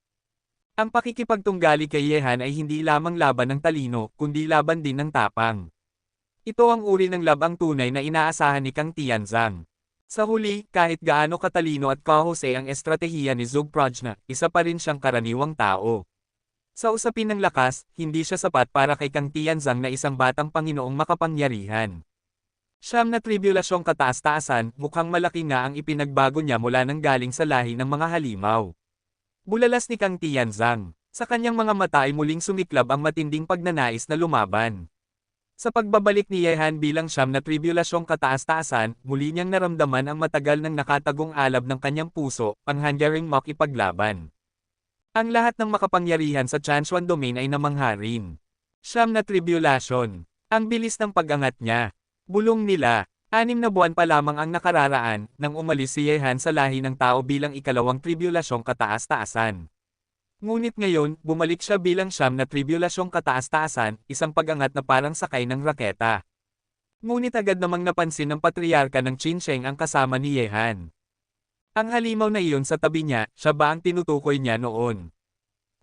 Ang pakikipagtunggali kay Yehan ay hindi lamang laban ng talino, kundi laban din ng tapang. Ito ang uri ng labang tunay na inaasahan ni Kang Tianzang. Sa huli, kahit gaano katalino at kahusay ang estratehiya ni Zug Prajna, isa pa rin siyang karaniwang tao. Sa usapin ng lakas, hindi siya sapat para kay Kang Tianzang na isang batang Panginoong makapangyarihan. 9 na tribulasyong kataas-taasan, mukhang malaki nga ang ipinagbago niya mula nang galing sa lahi ng mga halimaw. Bulalas ni Kang Tianzang. Sa kanyang mga mata ay muling sumiklab ang matinding pagnanais na lumaban. Sa pagbabalik ni Yehan bilang 9 na tribulasyong kataas-taasan, muli niyang naramdaman ang matagal nang nakatagong alab ng kanyang puso, ang hanggaring makipaglaban. Ang lahat ng makapangyarihan sa Chanshuan Domain ay namangha rin. 9 na tribulasyon. Ang bilis ng pag-angat niya. Bulong nila. 6 na buwan pa lamang ang nakararaan, nang umalis si Yehan sa lahi ng tao bilang ikalawang tribulasyong kataas-taasan. Ngunit ngayon, bumalik siya bilang 9 na tribulasyong kataas-taasan, isang pag-angat na parang sakay ng raketa. Ngunit agad namang napansin ng patriarka ng Qinsheng ang kasama ni Yehan. Ang halimaw na iyon sa tabi niya, siya ba ang tinutukoy niya noon?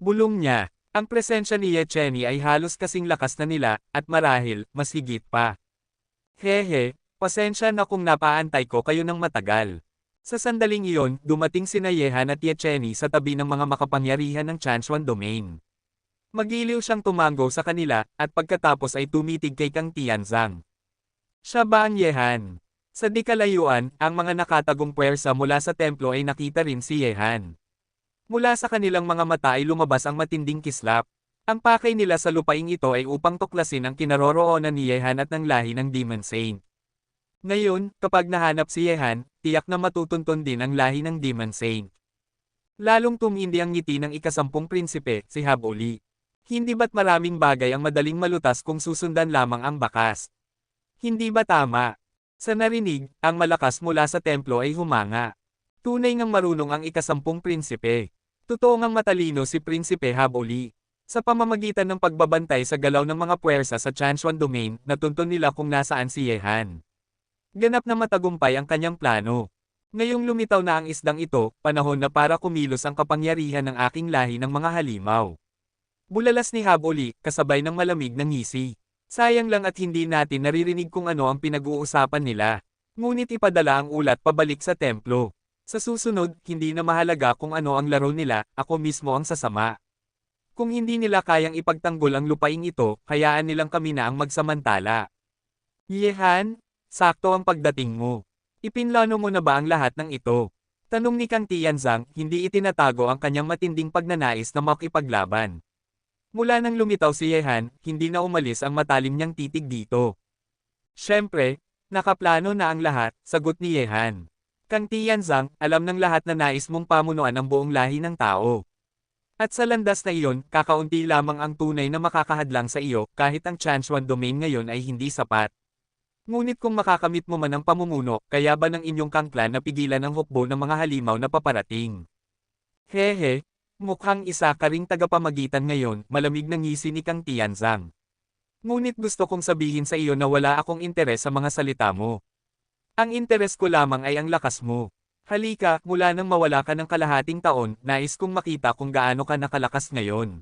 Bulong niya, ang presensya ni Yecheni ay halos kasing lakas na nila, at marahil, mas higit pa. Hehe. Pasensya na kung napaantay ko kayo ng matagal. Sa sandaling iyon, dumating sina Yehan at Yecheni sa tabi ng mga makapangyarihan ng Chanchuan Domain. Magiliw siyang tumango sa kanila, at pagkatapos ay tumitig kay Kang Tianzang. Siya ba ang Yehan? Sa di kalayuan, ang mga nakatagong puwersa mula sa templo ay nakita rin si Yehan. Mula sa kanilang mga mata ay lumabas ang matinding kislap. Ang pakay nila sa lupaing ito ay upang tuklasin ang kinaroroonan ni Yehan at ng lahi ng Demon Saint. Ngayon, kapag nahanap si Yehan, tiyak na matutunton din ang lahi ng Demon Saint. Lalong tumindi ang ngiti ng ikasampung prinsipe, si Haboli. Hindi ba't maraming bagay ang madaling malutas kung susundan lamang ang bakas? Hindi ba tama? Sa narinig, ang malakas mula sa templo ay humanga. Tunay ngang marunong ang ikasampung prinsipe. Totoo ngang matalino si Prinsipe Haboli. Sa pamamagitan ng pagbabantay sa galaw ng mga puwersa sa Chanchuan Domain, natuntun nila kung nasaan si Yehan. Ganap na matagumpay ang kanyang plano. Ngayong lumitaw na ang isdang ito, panahon na para kumilos ang kapangyarihan ng aking lahi ng mga halimaw. Bulalas ni Haboli, kasabay ng malamig na ngisi. Sayang lang at hindi natin naririnig kung ano ang pinag-uusapan nila. Ngunit ipadala ang ulat pabalik sa templo. Sa susunod, hindi na mahalaga kung ano ang laro nila, ako mismo ang sasama. Kung hindi nila kayang ipagtanggol ang lupaing ito, hayaan nilang kami na ang magsamantala. Yehan, sakto ang pagdating mo. Ipinlano mo na ba ang lahat ng ito? Tanong ni Kang Tianzang, hindi itinatago ang kanyang matinding pagnanais na makipaglaban. Mula nang lumitaw si Yehan, hindi na umalis ang matalim niyang titig dito. Siyempre, nakaplano na ang lahat, sagot ni Yehan. Kang Tianzang, alam ng lahat na nais mong pamunuan ang buong lahi ng tao. At sa landas na iyon, kakaunti lamang ang tunay na makakahadlang sa iyo, kahit ang Chanchuan Domain ngayon ay hindi sapat. Ngunit kung makakamit mo man ang pamumuno, kaya ba ng inyong Kang clan na pigilan ang hukbo ng mga halimaw na paparating? Hehe. Mukhang isa ka ring tagapamagitan ngayon, malamig na ngisi ni Kang Tianzang. Ngunit gusto kong sabihin sa iyo na wala akong interes sa mga salita mo. Ang interes ko lamang ay ang lakas mo. Halika, mula nang mawala ka ng kalahating taon, nais kong makita kung gaano ka nakalakas ngayon.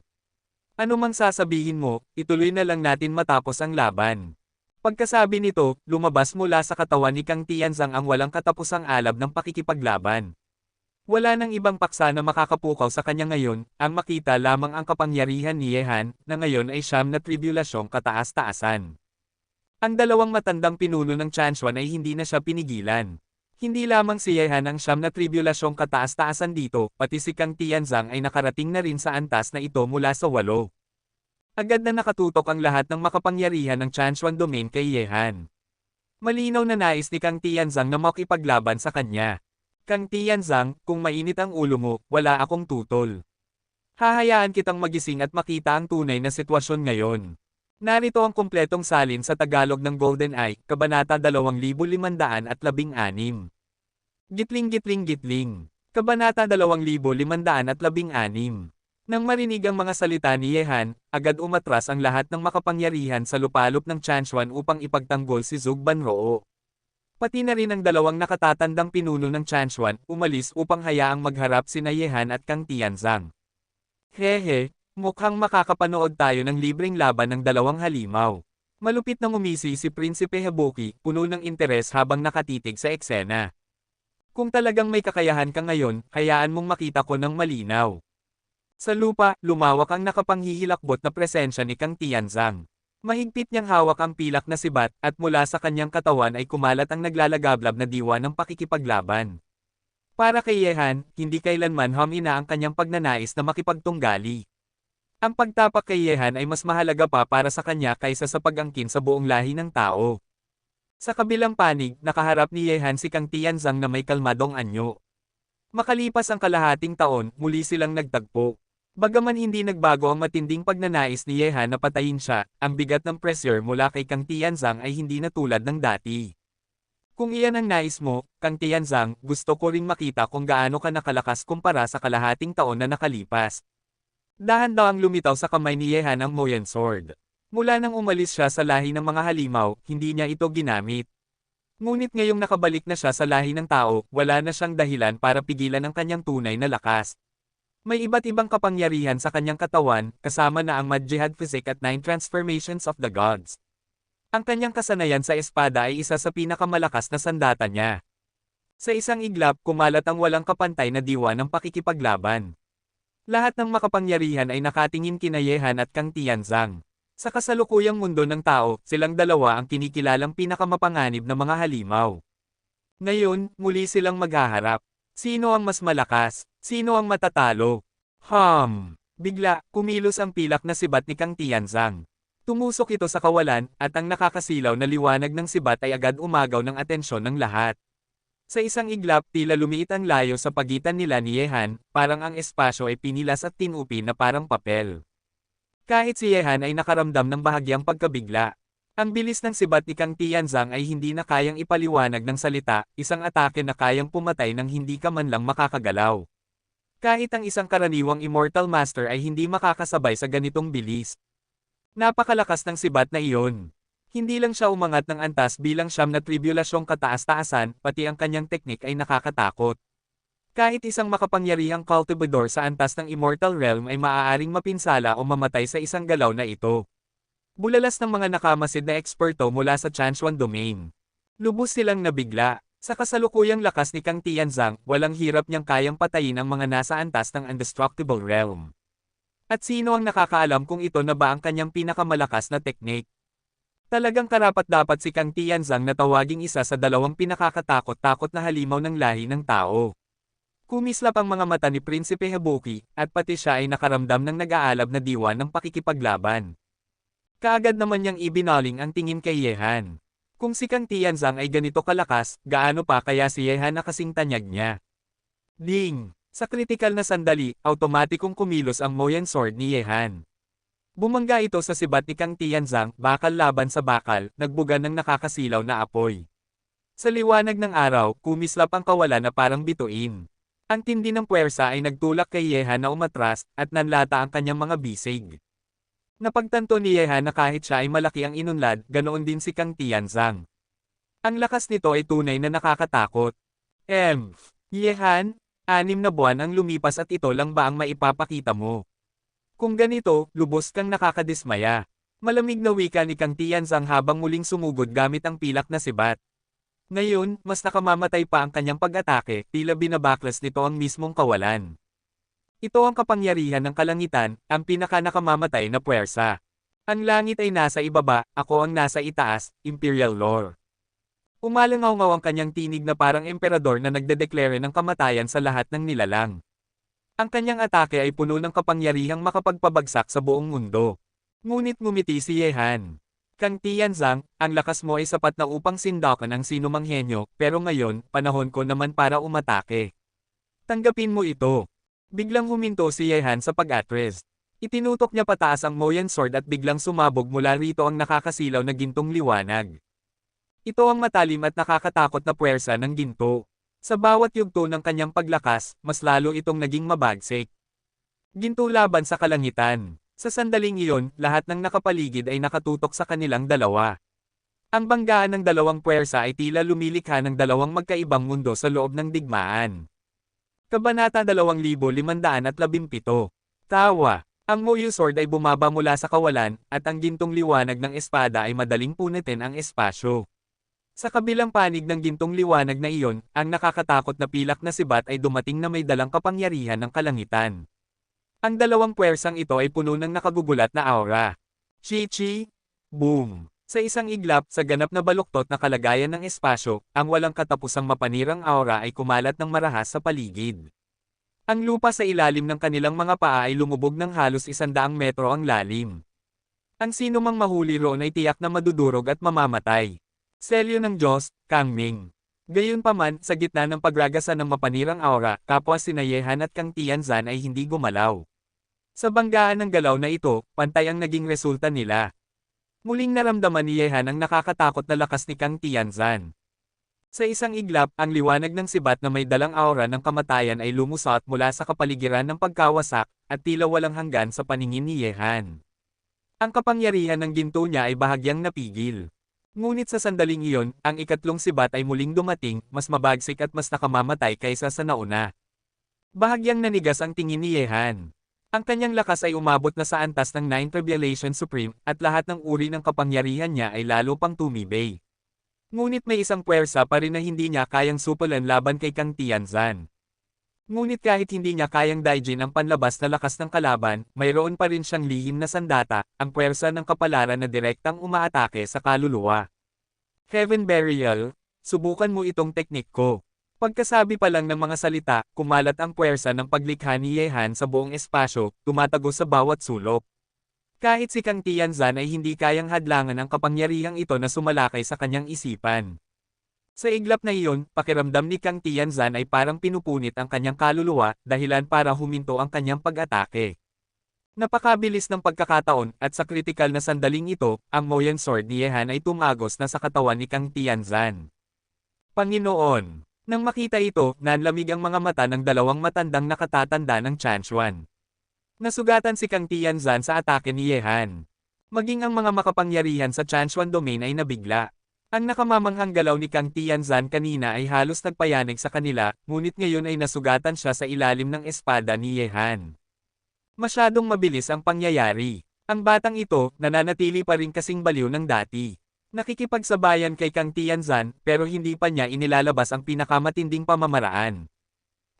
Ano mang sasabihin mo, ituloy na lang natin matapos ang laban. Pagkasabi nito, lumabas mula sa katawan ni Kang Tianzang ang walang katapusang alab ng pakikipaglaban. Wala nang ibang paksa na makakapukaw sa kanya ngayon, ang makita lamang ang kapangyarihan ni Yehan, na ngayon ay siyam na tribulasyong kataas-taasan. Ang dalawang matandang pinuno ng Chanchuan ay hindi na siya pinigilan. Hindi lamang si Yehan ang siyam na tribulasyong kataas-taasan dito, pati si Kang Tianzang ay nakarating na rin sa antas na ito mula sa 8. Agad na nakatutok ang lahat ng makapangyarihan ng Chanchuan Domain kay Yehan. Malinaw na nais ni Kang Tianzang na makipaglaban sa kanya. Kang Tianzang, kung mainit ang ulo mo, wala akong tutol. Hahayaan kitang magising at makita ang tunay na sitwasyon ngayon. Narito ang kumpletong salin sa Tagalog ng GoldenEye, Kabanata 2516. Gitling-gitling-gitling. Kabanata 2516. Nang marinig ang mga salita ni Yehan, agad umatras ang lahat ng makapangyarihan sa lupalop ng Chanchuan upang ipagtanggol si Zhou Banroo. Pati na rin ang dalawang nakatatandang pinuno ng Chanchuan, umalis upang hayaang magharap sina Yehan at Kang Tianzang. Hehe, mukhang makakapanood tayo ng libreng laban ng dalawang halimaw. Malupit na ngumisi si Prinsipe Haboli, puno ng interes habang nakatitig sa eksena. Kung talagang may kakayahan ka ngayon, hayaan mong makita ko ng malinaw. Sa lupa, lumawak ang nakapanghihilakbot na presensya ni Kang Tianzang. Mahigpit niyang hawak ang pilak na sibat, at mula sa kanyang katawan ay kumalat ang naglalagablab na diwa ng pakikipaglaban. Para kay Yehan, hindi kailanman humina ang kanyang pagnanais na makipagtunggali. Ang pagtapak kay Yehan ay mas mahalaga pa para sa kanya kaysa sa pag-angkin sa buong lahi ng tao. Sa kabilang panig, nakaharap ni Yehan si Kang Tianzang na may kalmadong anyo. Makalipas ang kalahating taon, muli silang nagtagpo. Bagaman hindi nagbago ang matinding pagnanais ni Yehan na patayin siya, ang bigat ng pressure mula kay Kang Tianzang ay hindi na tulad ng dati. Kung iyan ang nais mo, Kang Tianzang, gusto ko ring makita kung gaano ka nakalakas kumpara sa kalahating taon na nakalipas. Dahan-dahang lumitaw sa kamay ni Yehan ang Moyen Sword. Mula nang umalis siya sa lahi ng mga halimaw, hindi niya ito ginamit. Ngunit ngayong nakabalik na siya sa lahi ng tao, wala na siyang dahilan para pigilan ang kanyang tunay na lakas. May iba't ibang kapangyarihan sa kanyang katawan, kasama na ang Mad Jihad Physique at 9 Transformations of the Gods. Ang kanyang kasanayan sa espada ay isa sa pinakamalakas na sandata niya. Sa isang iglap, kumalat ang walang kapantay na diwa ng pakikipaglaban. Lahat ng makapangyarihan ay nakatingin kina Yehan at Kang Tianzang. Sa kasalukuyang mundo ng tao, silang dalawa ang kinikilalang pinakamapanganib na mga halimaw. Ngayon, muli silang maghaharap. Sino ang mas malakas? Sino ang matatalo? Bigla, kumilos ang pilak na sibat ni Kang Tianzang. Tumusok ito sa kawalan, at ang nakakasilaw na liwanag ng sibat ay agad umagaw ng atensyon ng lahat. Sa isang iglap, tila lumiit ang layo sa pagitan nila ni Yehan, parang ang espasyo ay pinilas at tinupi na parang papel. Kahit si Yehan ay nakaramdam ng bahagyang pagkabigla. Ang bilis ng sibat ni Kang Tianzang ay hindi na kayang ipaliwanag ng salita, isang atake na kayang pumatay nang hindi ka man lang makakagalaw. Kahit ang isang karaniwang Immortal Master ay hindi makakasabay sa ganitong bilis. Napakalakas ng sibat na iyon. Hindi lang siya umangat ng antas bilang siyam na tribulasyong kataas-taasan, pati ang kanyang teknik ay nakakatakot. Kahit isang makapangyarihang cultivador sa antas ng Immortal Realm ay maaaring mapinsala o mamatay sa isang galaw na ito. Bulalas ng mga nakamasid na eksperto mula sa Chanchuan Domain. Lubos silang nabigla. Sa kasalukuyang lakas ni Kang Tianzang, walang hirap niyang kayang patayin ang mga nasa antas ng Indestructible Realm. At sino ang nakakaalam kung ito na ba ang kanyang pinakamalakas na teknik? Talagang karapat-dapat si Kang Tianzang na tawaging isa sa dalawang pinakakatakot-takot na halimaw ng lahi ng tao. Kumislap ang mga mata ni Prinsipe Habuki, at pati siya ay nakaramdam ng nag-aalab na diwa ng pakikipaglaban. Kaagad naman niyang ibinaling ang tingin kay Yehan. Kung si Kang Tianzang ay ganito kalakas, gaano pa kaya si Yehan na kasing tanyag niya? Ding! Sa kritikal na sandali, automatikong kumilos ang Moyan Sword ni Yehan. Bumangga ito sa sibat ni Kang Tianzang, bakal laban sa bakal, nagbuga ng nakakasilaw na apoy. Sa liwanag ng araw, kumislap ang kawalan na parang bituin. Ang tindi ng puwersa ay nagtulak kay Yehan na umatras, at nanlata ang kanyang mga bisig. Napagtanto ni Yehan na kahit siya ay malaki ang inunlad, ganoon din si Kang Tianzang. Ang lakas nito ay tunay na nakakatakot. Yehan, 6 na buwan ang lumipas at ito lang ba ang maipapakita mo? Kung ganito, lubos kang nakakadismaya. Malamig na wika ni Kang Tianzang habang muling sumugod gamit ang pilak na sibat. Ngayon, mas nakamamatay pa ang kanyang pag-atake, tila binabaklas nito ang mismong kawalan. Ito ang kapangyarihan ng kalangitan, ang pinaka-nakamamatay na puwersa. Ang langit ay nasa ibaba, ako ang nasa itaas, Imperial Lore. Umalangaw-ngaw ang kanyang tinig na parang emperador na nagdedeklare ng kamatayan sa lahat ng nilalang. Ang kanyang atake ay puno ng kapangyarihang makapagpabagsak sa buong mundo. Ngunit ngumiti si Yehan. Kang Tianzang, ang lakas mo ay sapat na upang sindakan ang sinumang henyo, pero ngayon, panahon ko naman para umatake. Tanggapin mo ito. Biglang huminto si Yehan sa pag-atres. Itinutok niya pataas ang Moyan Sword at biglang sumabog mula rito ang nakakasilaw na gintong liwanag. Ito ang matalim at nakakatakot na puwersa ng ginto. Sa bawat yugto ng kanyang paglakas, mas lalo itong naging mabagsik. Ginto laban sa kalangitan. Sa sandaling iyon, lahat ng nakapaligid ay nakatutok sa kanilang dalawa. Ang banggaan ng dalawang puwersa ay tila lumilikha ng dalawang magkaibang mundo sa loob ng digmaan. Kabanata 2517. Tawa. Ang Moyu Sword ay bumaba mula sa kawalan, at ang gintong liwanag ng espada ay madaling punitin ang espasyo. Sa kabilang panig ng gintong liwanag na iyon, ang nakakatakot na pilak na sibat ay dumating na may dalang kapangyarihan ng kalangitan. Ang dalawang puwersang ito ay puno ng nakagugulat na aura. Chi-chi! Boom! Sa isang iglap, sa ganap na baluktot na kalagayan ng espasyo, ang walang katapusang mapanirang aura ay kumalat ng marahas sa paligid. Ang lupa sa ilalim ng kanilang mga paa ay lumubog ng halos 100 metro ang lalim. Ang sinumang mahuli roon ay tiyak na madudurog at mamamatay. Selyo ng Diyos, Kang Ming. Gayunpaman, sa gitna ng pagragasa ng mapanirang aura, kapwa sina Yehan at Kang Tianzang ay hindi gumalaw. Sa banggaan ng galaw na ito, pantay ang naging resulta nila. Muling naramdaman ni Yehan ang nakakatakot na lakas ni Kang Tianzang. Sa isang iglap, ang liwanag ng sibat na may dalang aura ng kamatayan ay lumusot mula sa kapaligiran ng pagkawasak, at tila walang hanggan sa paningin ni Yehan. Ang kapangyarihan ng ginto niya ay bahagyang napigil. Ngunit sa sandaling iyon, ang ikatlong sibat ay muling dumating, mas mabagsik at mas nakamamatay kaysa sa nauna. Bahagyang nanigas ang tingin ni Yehan. Ang kanyang lakas ay umabot na sa antas ng Ninth Revelation Supreme at lahat ng uri ng kapangyarihan niya ay lalo pang tumibay. Ngunit may isang puwersa pa rin na hindi niya kayang supulan laban kay Kang Tianzan. Ngunit kahit hindi niya kayang daijin ang panlabas na lakas ng kalaban, mayroon pa rin siyang lihim na sandata, ang puwersa ng kapalaran na direktang umaatake sa kaluluwa. Heaven Burial, subukan mo itong teknik ko. Pagkasabi pa lang ng mga salita, kumalat ang puwersa ng paglikha ni Yehan sa buong espasyo, tumatagos sa bawat sulok. Kahit si Kang Tianzan ay hindi kayang hadlangan ang kapangyarihang ito na sumalakay sa kanyang isipan. Sa iglap na iyon, pakiramdam ni Kang Tianzan ay parang pinupunit ang kanyang kaluluwa, dahilan para huminto ang kanyang pag-atake. Napakabilis ng pagkakataon, at sa kritikal na sandaling ito, ang Moyan Sword ni Yehan ay tumagos na sa katawan ni Kang Tianzan. Panginoon! Nang makita ito, nanlamig ang mga mata ng dalawang matandang nakatatanda ng Chanchuan. Nasugatan si Kang Tianzan sa atake ni Yehan. Maging ang mga makapangyarihan sa Chanchuan domain ay nabigla. Ang nakamamanghang galaw ni Kang Tianzan kanina ay halos nagpayanig sa kanila, ngunit ngayon ay nasugatan siya sa ilalim ng espada ni Yehan. Masyadong mabilis ang pangyayari. Ang batang ito, nananatili pa rin kasing baliw ng dati. Nakikipagsabayan kay Kang Tianzan, pero hindi pa niya inilalabas ang pinakamatinding pamamaraan.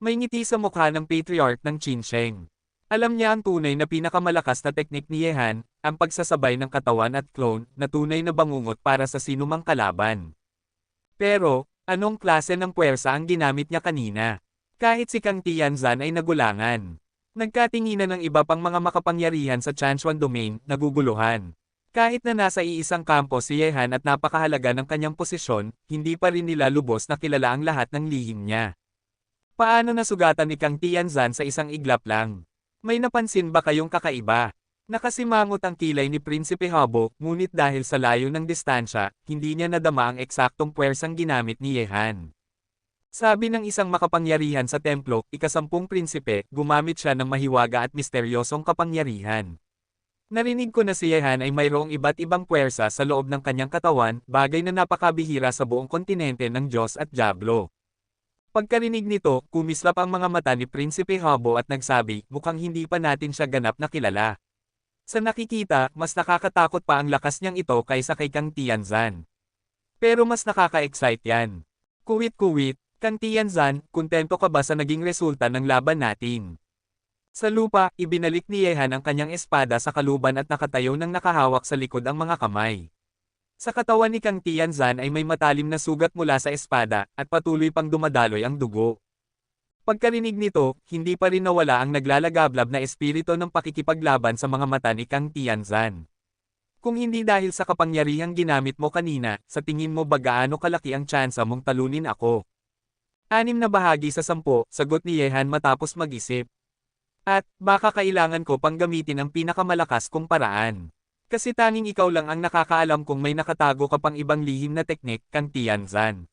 May ngiti sa mukha ng patriarch ng Qinsheng. Alam niya ang tunay na pinakamalakas na teknik ni Yehan, ang pagsasabay ng katawan at clone, na tunay na bangungot para sa sinumang kalaban. Pero, anong klase ng puwersa ang ginamit niya kanina? Kahit si Kang Tianzan ay nagulangan. Nagkatinginan ng iba pang mga makapangyarihan sa Chanchuan domain, naguguluhan. Kahit na nasa iisang kampo si Yehan at napakahalaga ng kanyang posisyon, hindi pa rin nila lubos na kilala ang lahat ng lihim niya. Paano nasugatan ni Kang Tianzan sa isang iglap lang? May napansin ba kayong kakaiba? Nakasimangot ang kilay ni Prinsipe Habo, ngunit dahil sa layo ng distansya, hindi niya nadama ang eksaktong puwersang ginamit ni Yehan. Sabi ng isang makapangyarihan sa templo, ika-10 prinsipe, gumamit siya ng mahiwaga at misteryosong kapangyarihan. Narinig ko na si Yehan ay mayroong iba't ibang puwersa sa loob ng kanyang katawan, bagay na napakabihira sa buong kontinente ng Diyos at Diablo. Pagkarinig nito, kumislap ang mga mata ni Prinsipe Habo at nagsabi, mukhang hindi pa natin siya ganap na kilala. Sa nakikita, mas nakakatakot pa ang lakas niyang ito kaysa kay Kang Tianzan. Pero mas nakaka-excite yan. Kuwit-kuwit, Kang Tianzan, kontento ka ba sa naging resulta ng laban natin? Sa lupa, ibinalik ni Yehan ang kanyang espada sa kaluban at nakatayo ng nakahawak sa likod ang mga kamay. Sa katawan ni Kang Tianzan ay may matalim na sugat mula sa espada, at patuloy pang dumadaloy ang dugo. Pagkarinig nito, hindi pa rin nawala ang naglalagablab na espiritu ng pakikipaglaban sa mga mata ni Kang Tianzan. Kung hindi dahil sa kapangyarihang ginamit mo kanina, sa tingin mo ba gaano kalaki ang tsansa mong talunin ako? 6 na bahagi sa 10, sagot ni Yehan matapos mag-isip. At, baka kailangan ko pang gamitin ang pinakamalakas kong paraan. Kasi tanging ikaw lang ang nakakaalam kung may nakatago ka pang ibang lihim na teknik, Kang Tianzan.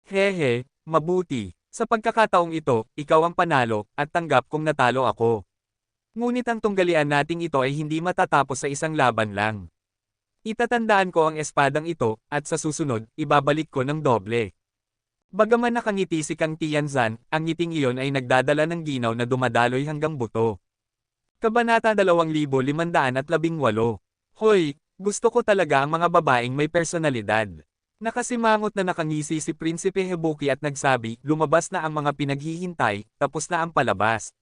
Hehe, mabuti. Sa pagkakataong ito, ikaw ang panalo, at tanggap kung natalo ako. Ngunit ang tunggalian nating ito ay hindi matatapos sa isang laban lang. Itatandaan ko ang espadang ito, at sa susunod, ibabalik ko ng doble. Bagaman nakangiti si Kang Tianzan, ang ngiting iyon ay nagdadala ng ginaw na dumadaloy hanggang buto. Kabanata 2518. Hoy, gusto ko talaga ang mga babaeng may personalidad. Nakasimangot na nakangisi si Prinsipe Hebuki at nagsabi, lumabas na ang mga pinaghihintay, tapos na ang palabas.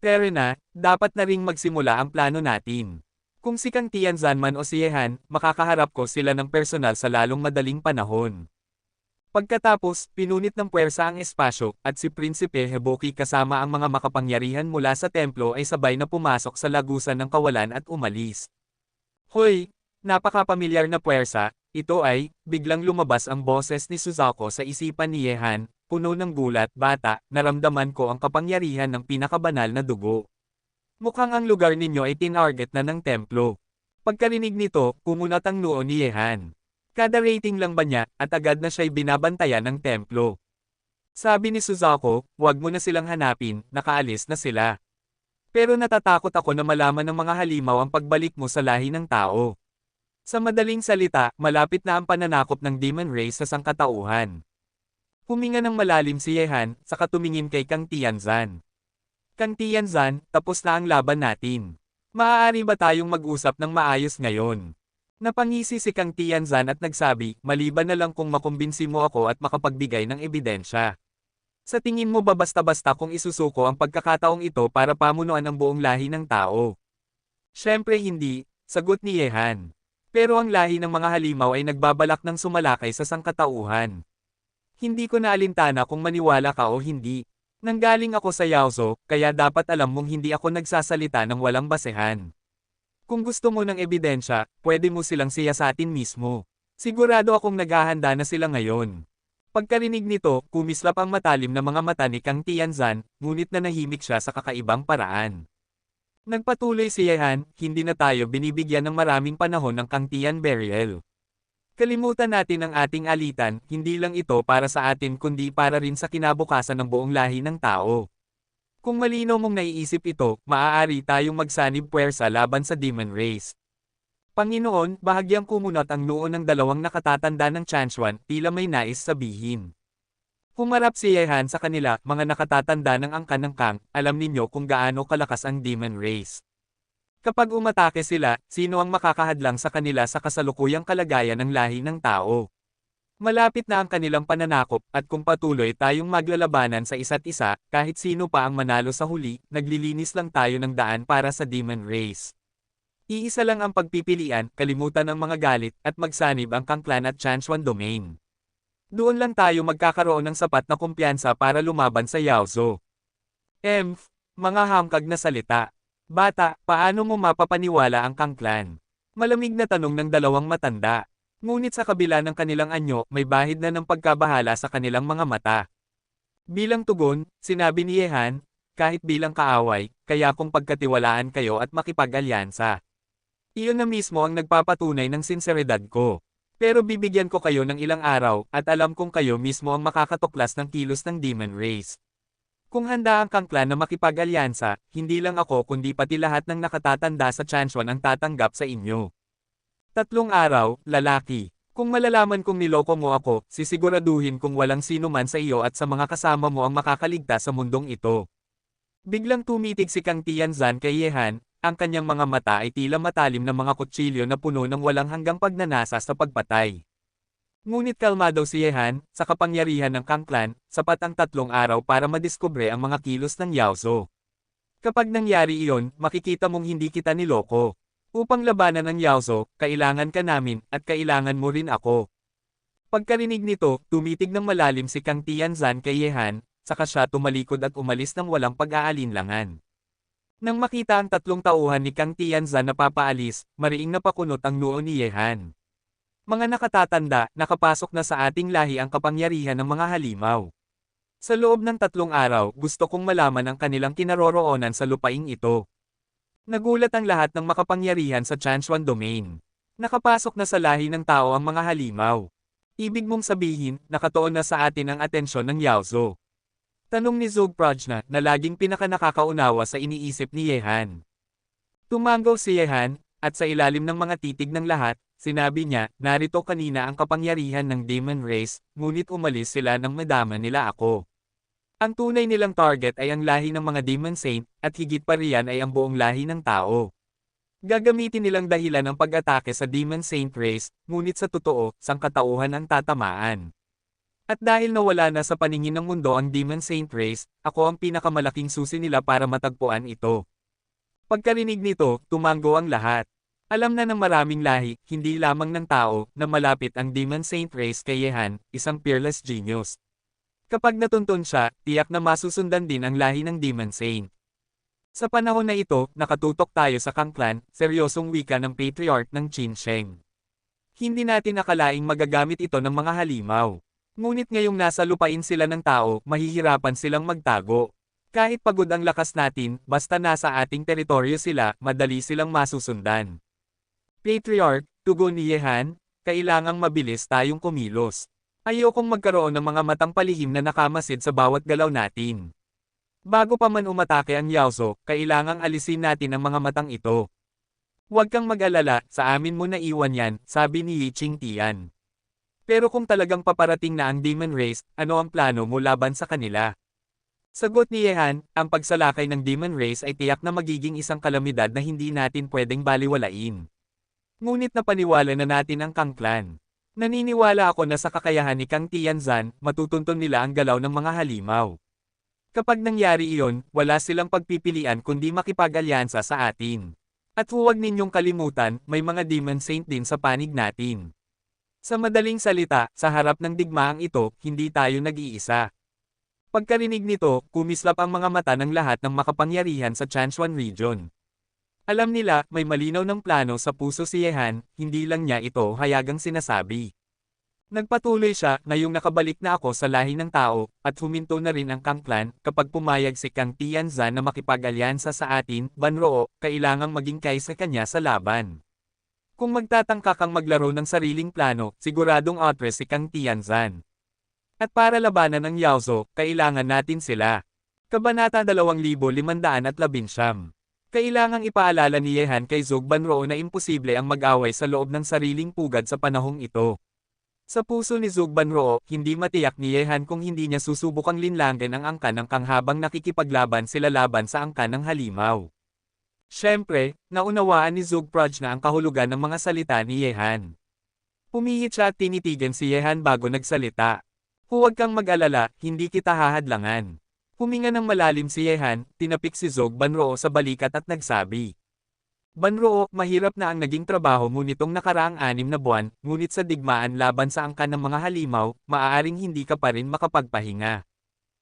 Pero na, dapat na ring magsimula ang plano natin. Kung si Kang Tianzan man o si Yehan, makakaharap ko sila ng personal sa lalong madaling panahon. Pagkatapos, pinunit ng puwersa ang espasyo, at si Prinsipe Hebuki kasama ang mga makapangyarihan mula sa templo ay sabay na pumasok sa lagusan ng kawalan at umalis. Hoy, napakapamilyar na puwersa, ito ay, biglang lumabas ang boses ni Suzaku sa isipan ni Yehan, puno ng gulat, bata, naramdaman ko ang kapangyarihan ng pinakabanal na dugo. Mukhang ang lugar ninyo ay tinarget na ng templo. Pagkarinig nito, kumunat ang noo ni Yehan. Kada rating lang ba niya, at agad na siya'y binabantayan ng templo. Sabi ni Suzaku, huwag mo na silang hanapin, nakaalis na sila. Pero natatakot ako na malaman ng mga halimaw ang pagbalik mo sa lahi ng tao. Sa madaling salita, malapit na ang pananakop ng Demon Race sa sangkatauhan. Huminga ng malalim si Yehan, saka tumingin kay Kang Tianzan. Kang Tianzan, tapos na ang laban natin. Maaari ba tayong mag-usap ng maayos ngayon? Napangisi si Kang Tianzan at nagsabi, maliban na lang kung makumbinsi mo ako at makapagbigay ng ebidensya. Sa tingin mo ba basta-basta kung isusuko ang pagkakataong ito para pamunuan ang buong lahi ng tao? Siyempre hindi, sagot ni Yehan. Pero ang lahi ng mga halimaw ay nagbabalak ng sumalakay sa sangkatauhan. Hindi ko na alintana kung maniwala ka o hindi. Nanggaling ako sa Yaozo, kaya dapat alam mong hindi ako nagsasalita ng walang basehan. Kung gusto mo ng ebidensya, pwede mo silang siyasatin mismo. Sigurado akong naghahanda na sila ngayon. Pagkarinig nito, kumislap ang matalim na mga mata ni Kang Tianzan, ngunit nanahimik siya sa kakaibang paraan. Nagpatuloy si Yehan, hindi na tayo binibigyan ng maraming panahon ng Kang Tian Burial. Kalimutan natin ang ating alitan, hindi lang ito para sa atin kundi para rin sa kinabukasan ng buong lahi ng tao. Kung malinaw mong naiisip ito, maaari tayong magsanib puwersa laban sa Demon Race. Panginoon, bahagyang kumunat ang noo ng dalawang nakatatanda ng Chanchuan, tila may nais sabihin. Humarap si Yehan sa kanila, mga nakatatanda ng angkan ng Kang, alam ninyo kung gaano kalakas ang Demon Race. Kapag umatake sila, sino ang makakahadlang sa kanila sa kasalukuyang kalagayan ng lahi ng tao? Malapit na ang kanilang pananakop, at kung patuloy tayong maglalabanan sa isa't isa, kahit sino pa ang manalo sa huli, naglilinis lang tayo ng daan para sa Demon Race. Iisa lang ang pagpipilian, kalimutan ang mga galit, at magsanib ang Kang Clan at Chanchuan Domain. Doon lang tayo magkakaroon ng sapat na kumpiyansa para lumaban sa Yaozo. Mga hamkag na salita. Bata, paano mo mapapaniwala ang Kang Clan? Malamig na tanong ng dalawang matanda. Ngunit sa kabila ng kanilang anyo, may bahid na ng pagkabahala sa kanilang mga mata. Bilang tugon, sinabi ni Yehan, kahit bilang kaaway, kaya kung pagkatiwalaan kayo at makipag-alyansa. Iyon na mismo ang nagpapatunay ng sinseridad ko. Pero bibigyan ko kayo ng ilang araw, at alam kong kayo mismo ang makakatuklas ng kilos ng Demon Race. Kung handa ang Kang Clan na makipag-alyansa, hindi lang ako kundi pati lahat ng nakatatanda sa Chanchuan ang tatanggap sa inyo. 3 araw, lalaki. Kung malalaman kong niloko mo ako, sisiguraduhin kung walang sino man sa iyo at sa mga kasama mo ang makakaligtas sa mundong ito. Biglang tumitig si Kang Tianzan kay Yehan, ang kanyang mga mata ay tila matalim na mga kutsilyo na puno ng walang hanggang pagnanasa sa pagpatay. Ngunit kalmado si Yehan, sa kapangyarihan ng Kang Clan, sapat ang 3 araw para madiskubre ang mga kilos ng Yaozo. Kapag nangyari iyon, makikita mong hindi kita niloko. Upang labanan ang Yaozo, kailangan ka namin, at kailangan mo rin ako. Pagkarinig nito, tumitig ng malalim si Kang Tianzan kay Yehan, saka siya tumalikod at umalis ng walang pag-aalinlangan. Nang makita ang 3 tauhan ni Kang Tianzan na papaalis, mariing napakunot ang noo ni Yehan. Mga nakatatanda, nakapasok na sa ating lahi ang kapangyarihan ng mga halimaw. Sa loob ng 3 araw, gusto kong malaman ang kanilang kinaroroonan sa lupaing ito. Nagulat ang lahat ng makapangyarihan sa Chanchuan Domain. Nakapasok na sa lahi ng tao ang mga halimaw. Ibig mong sabihin, nakatuon na sa atin ang atensyon ng Yaozo. Tanong ni Zhou Prajna na laging pinakanakakaunawa sa iniisip ni Yehan. Tumango si Yehan, at sa ilalim ng mga titig ng lahat, sinabi niya, narito kanina ang kapangyarihan ng Demon Race, ngunit umalis sila nang madama nila ako. Ang tunay nilang target ay ang lahi ng mga Demon Saint, at higit pa riyan ay ang buong lahi ng tao. Gagamitin nilang dahilan ng pag-atake sa Demon Saint Race, ngunit sa totoo, sangkatauhan ang tatamaan. At dahil nawala na sa paningin ng mundo ang Demon Saint Race, ako ang pinakamalaking susi nila para matagpuan ito. Pagkarinig nito, tumango ang lahat. Alam na ng maraming lahi, hindi lamang ng tao, na malapit ang Demon Saint Race kay Yehan, isang fearless genius. Kapag natuntun siya, tiyak na masusundan din ang lahi ng Demon Saint. Sa panahon na ito, nakatutok tayo sa Kang Clan, seryosong wika ng patriarch ng Qin Sheng. Hindi natin akalaing magagamit ito ng mga halimaw. Ngunit ngayong nasa lupain sila ng tao, mahihirapan silang magtago. Kahit pagod ang lakas natin, basta nasa ating teritoryo sila, madali silang masusundan. Patriarch, tugon ni Yehan, kailangang mabilis tayong kumilos. Ayokong magkaroon ng mga matang palihim na nakamasid sa bawat galaw natin. Bago pa man umatake ang Yaozo, kailangang alisin natin ang mga matang ito. Huwag kang mag-alala, sa amin mo naiwan yan, sabi ni Yi Qingtian. Pero kung talagang paparating na ang Demon Race, ano ang plano mo laban sa kanila? Sagot ni Yehan, ang pagsalakay ng Demon Race ay tiyak na magiging isang kalamidad na hindi natin pwedeng baliwalain. Ngunit napaniwala na natin ang Kang Clan. Naniniwala ako na sa kakayahan ni Kang Tianzan, matutunton nila ang galaw ng mga halimaw. Kapag nangyari iyon, wala silang pagpipilian kundi makipag-alyansa sa atin. At huwag ninyong kalimutan, may mga Demon Saint din sa panig natin. Sa madaling salita, sa harap ng digmaang ito, hindi tayo nag-iisa. Pagkarinig nito, kumislap ang mga mata ng lahat ng makapangyarihan sa Chanchuan region. Alam nila, may malinaw ng plano sa puso si Yehan, hindi lang niya ito hayagang sinasabi. Nagpatuloy siya, ngayong nakabalik na ako sa lahi ng tao, at huminto na rin ang Kang Clan, kapag pumayag si Kang Tianzan na makipag-alyansa sa atin, Banroo, kailangang maging kaysa kanya sa laban. Kung magtatangka kang maglaro ng sariling plano, siguradong outres si Kang Tianzan. At para labanan ang Yaozo, kailangan natin sila. Kabanata 2519. Kailangang ipaalala ni Yehan kay Zhou Banroo na imposible ang mag-away sa loob ng sariling pugad sa panahong ito. Sa puso ni Zhou Banroo, hindi matiyak ni Yehan kung hindi niya susubukang linlangin ang angkan ng Kang habang nakikipaglaban sila laban sa angkan ng halimaw. Siyempre, naunawaan ni Zhou Proj na ang kahulugan ng mga salita ni Yehan. Pumihit siya at tinitigan si Yehan bago nagsalita. Huwag kang mag-alala, hindi kita hahadlangan. Huminga ng malalim si Yehan, tinapik si Zhou Banroo sa balikat at nagsabi. Banroo, mahirap na ang naging trabaho mo nitong nakaraang 6 na buwan, ngunit sa digmaan laban sa angkan ng mga halimaw, maaaring hindi ka pa rin makapagpahinga.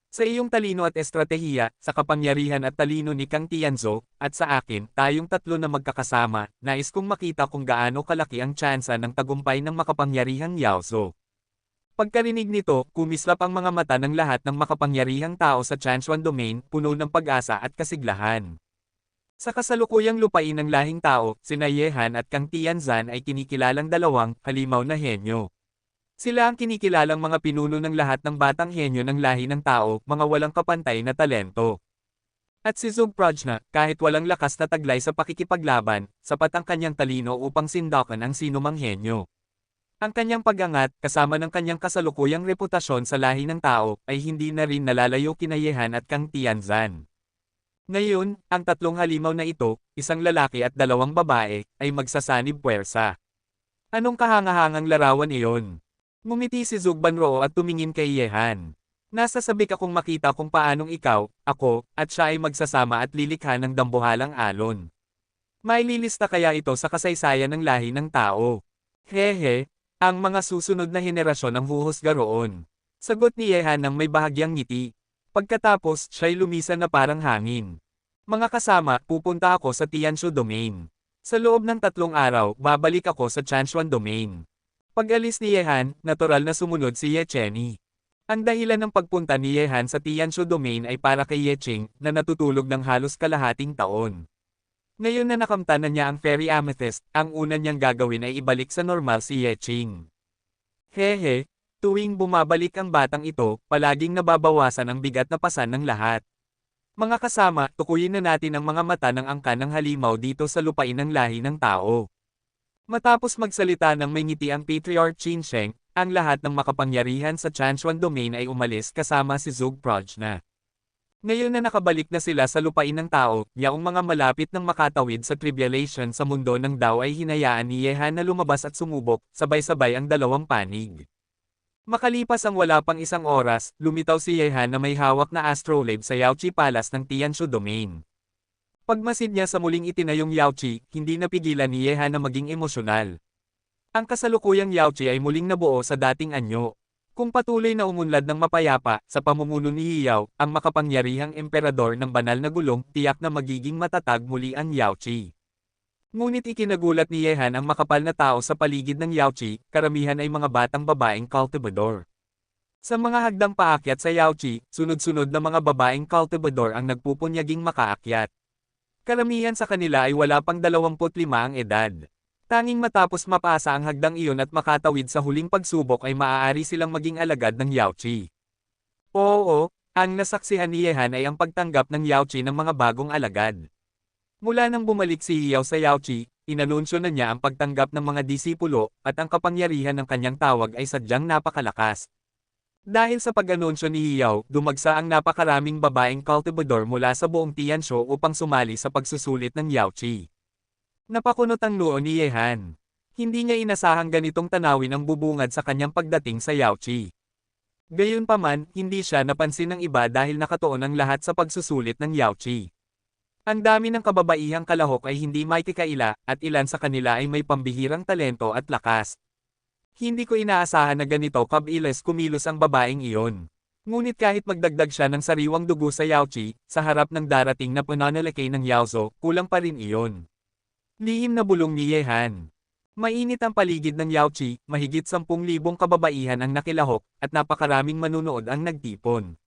Sa iyong talino at estratehiya, sa kapangyarihan at talino ni Kang Tianzhou, at sa akin, tayong tatlo na magkakasama, nais kong makita kung gaano kalaki ang tsansa ng tagumpay ng makapangyarihang Yaozo. Pagkarinig nito, kumislap ang mga mata ng lahat ng makapangyarihang tao sa Chanchuan Domain, puno ng pag-asa at kasiglahan. Sa kasalukuyang lupain ng lahing tao, sina Yehan at Kang Tianzan ay kinikilalang dalawang halimaw na henyo. Sila ang kinikilalang mga pinuno ng lahat ng batang henyo ng lahi ng tao, mga walang kapantay na talento. At si Zhou Prajna, kahit walang lakas na taglay sa pakikipaglaban, sapat ang kanyang talino upang sindakan ang sinumang henyo. Ang kanyang pag-angat, kasama ng kanyang kasalukuyang reputasyon sa lahi ng tao, ay hindi na rin nalalayo kina Yehan at Kang Tianzan. Ngayon, ang tatlong halimaw na ito, isang lalaki at 2 babae, ay magsasanib puwersa. Anong kahangahangang larawan iyon? Ngumiti si Zhou Banroo at tumingin kay Yehan. Nasasabik akong makita kung paanong ikaw, ako, at siya ay magsasama at lilikha ng dambuhalang alon. May lilista kaya ito sa kasaysayan ng lahi ng tao? Hehe. Ang mga susunod na henerasyon ang huhusga roon. Sagot ni Yehan ng may bahagyang ngiti. Pagkatapos, siya'y lumisan na parang hangin. Mga kasama, pupunta ako sa Tianshu Domain. Sa loob ng 3 araw, babalik ako sa Chanchuan Domain. Pag-alis ni Yehan, natural na sumunod si Ye Chenny. Ang dahilan ng pagpunta ni Yehan sa Tianshu Domain ay para kay Ye Qing, na natutulog ng halos kalahating taon. Ngayon na nakamtan na niya ang Fairy Amethyst, ang una niyang gagawin ay ibalik sa normal si Ye Qing. Hehe, tuwing bumabalik ang batang ito, palaging nababawasan ang bigat na pasan ng lahat. Mga kasama, tukuyin na natin ang mga mata ng angkan ng halimaw dito sa lupain ng lahi ng tao. Matapos magsalita ng may ngiti ang Patriarch Qin Sheng, ang lahat ng makapangyarihan sa Chanchuan Domain ay umalis kasama si Zhou Prajna. Ngayon na nakabalik na sila sa lupain ng tao, yaong mga malapit ng makatawid sa tribulation sa mundo ng Dao ay hinayaan ni Yehan na lumabas at sumubok, sabay-sabay ang 2 panig. Makalipas ang wala pang 1 oras, lumitaw si Yehan na may hawak na astrolabe sa Yaoqi Palace ng Tianshu Domain. Pagmasid niya sa muling itinayong Yaoqi, hindi napigilan ni Yehan na maging emosyonal. Ang kasalukuyang Yaoqi ay muling nabuo sa dating anyo. Kung patuloy na umunlad ng mapayapa, sa pamumuno ni Yao, ang makapangyarihang emperador ng banal na gulong, tiyak na magiging matatag muli ang Yaoqi. Ngunit ikinagulat ni Yehan ang makapal na tao sa paligid ng Yaoqi, karamihan ay mga batang babaeng cultivador. Sa mga hagdang paakyat sa Yaoqi, sunod-sunod na mga babaeng cultivador ang nagpupunyaging makaakyat. Karamihan sa kanila ay wala pang 25 ang edad. Tanging matapos mapasa ang hagdang iyon at makatawid sa huling pagsubok ay maaari silang maging alagad ng Yaoqi. Oo, ang nasaksihan ni Yehan ay ang pagtanggap ng Yaoqi ng mga bagong alagad. Mula nang bumalik si Yao sa Yaoqi, inanunsyo na niya ang pagtanggap ng mga disipulo, at ang kapangyarihan ng kanyang tawag ay sadyang napakalakas. Dahil sa pag-anunsyo ni Hiyaw, dumagsa ang napakaraming babaeng cultivador mula sa buong Tianshu upang sumali sa pagsusulit ng Yaoqi. Napakunot ang noo ni Yehan. Hindi niya inasahang ganitong tanawin ang bubungad sa kanyang pagdating sa Yaoqi. Gayunpaman, hindi siya napansin ng iba dahil nakatuon ang lahat sa pagsusulit ng Yaoqi. Ang dami ng kababaihang kalahok ay hindi maitikaila, at ilan sa kanila ay may pambihirang talento at lakas. Hindi ko inaasahan na ganito kabilis kumilos ang babaeng iyon. Ngunit kahit magdagdag siya ng sariwang dugo sa Yaoqi, sa harap ng darating na pananalakay ng Yaozo, kulang pa rin iyon. Lihim na bulong ni Yehan. Mainit ang paligid ng Yaoqi, mahigit 10,000 kababaihan ang nakilahok, at napakaraming manunood ang nagtipon.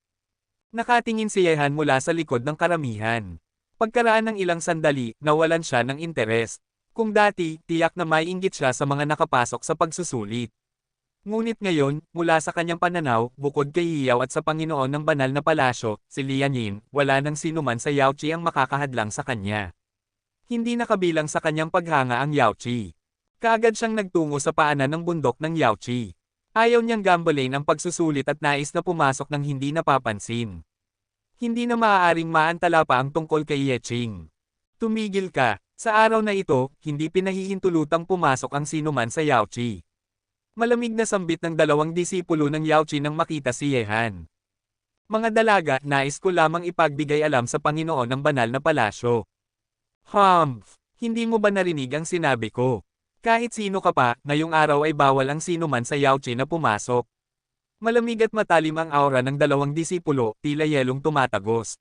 Nakatingin si Yehan mula sa likod ng karamihan. Pagkaraan ng ilang sandali, nawalan siya ng interes. Kung dati, tiyak na may inggit siya sa mga nakapasok sa pagsusulit. Ngunit ngayon, mula sa kanyang pananaw, bukod kay Hiyaw at sa Panginoon ng Banal na Palasyo, si Lianin, wala nang sinuman sa Yaoqi ang makakahadlang sa kanya. Hindi nakabilang sa kanyang paghanga ang Yaoqi. Kaagad siyang nagtungo sa paanan ng bundok ng Yaoqi. Ayaw niyang gambalain ang pagsusulit at nais na pumasok ng hindi napapansin. Hindi na maaaring maantala pa ang tungkol kay Yeching. Tumigil ka. Sa araw na ito, hindi pinahihintulutang pumasok ang sinuman sa Yaoqi. Malamig na sambit ng dalawang disipulo ng Yaoqi nang makita si Yehan. Mga dalaga, nais ko lamang ipagbigay alam sa Panginoon ng Banal na Palasyo. Hindi mo ba narinig ang sinabi ko? Kahit sino ka pa, ngayong araw ay bawal ang sinuman sa Yaoqi na pumasok. Malamig at matalim ang aura ng dalawang disipulo, tila yelong tumatagos.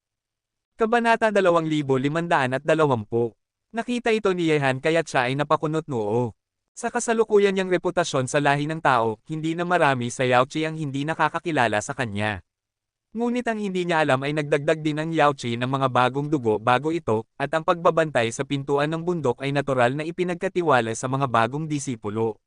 Kabanata 2520. Nakita ito ni Yehan kaya't siya ay napakunot noo. Sa kasalukuyan niyang reputasyon sa lahi ng tao, hindi na marami sa Yaoqi ang hindi nakakakilala sa kanya. Ngunit ang hindi niya alam ay nagdagdag din ang Yaoqi ng mga bagong dugo bago ito, at ang pagbabantay sa pintuan ng bundok ay natural na ipinagkatiwala sa mga bagong disipulo.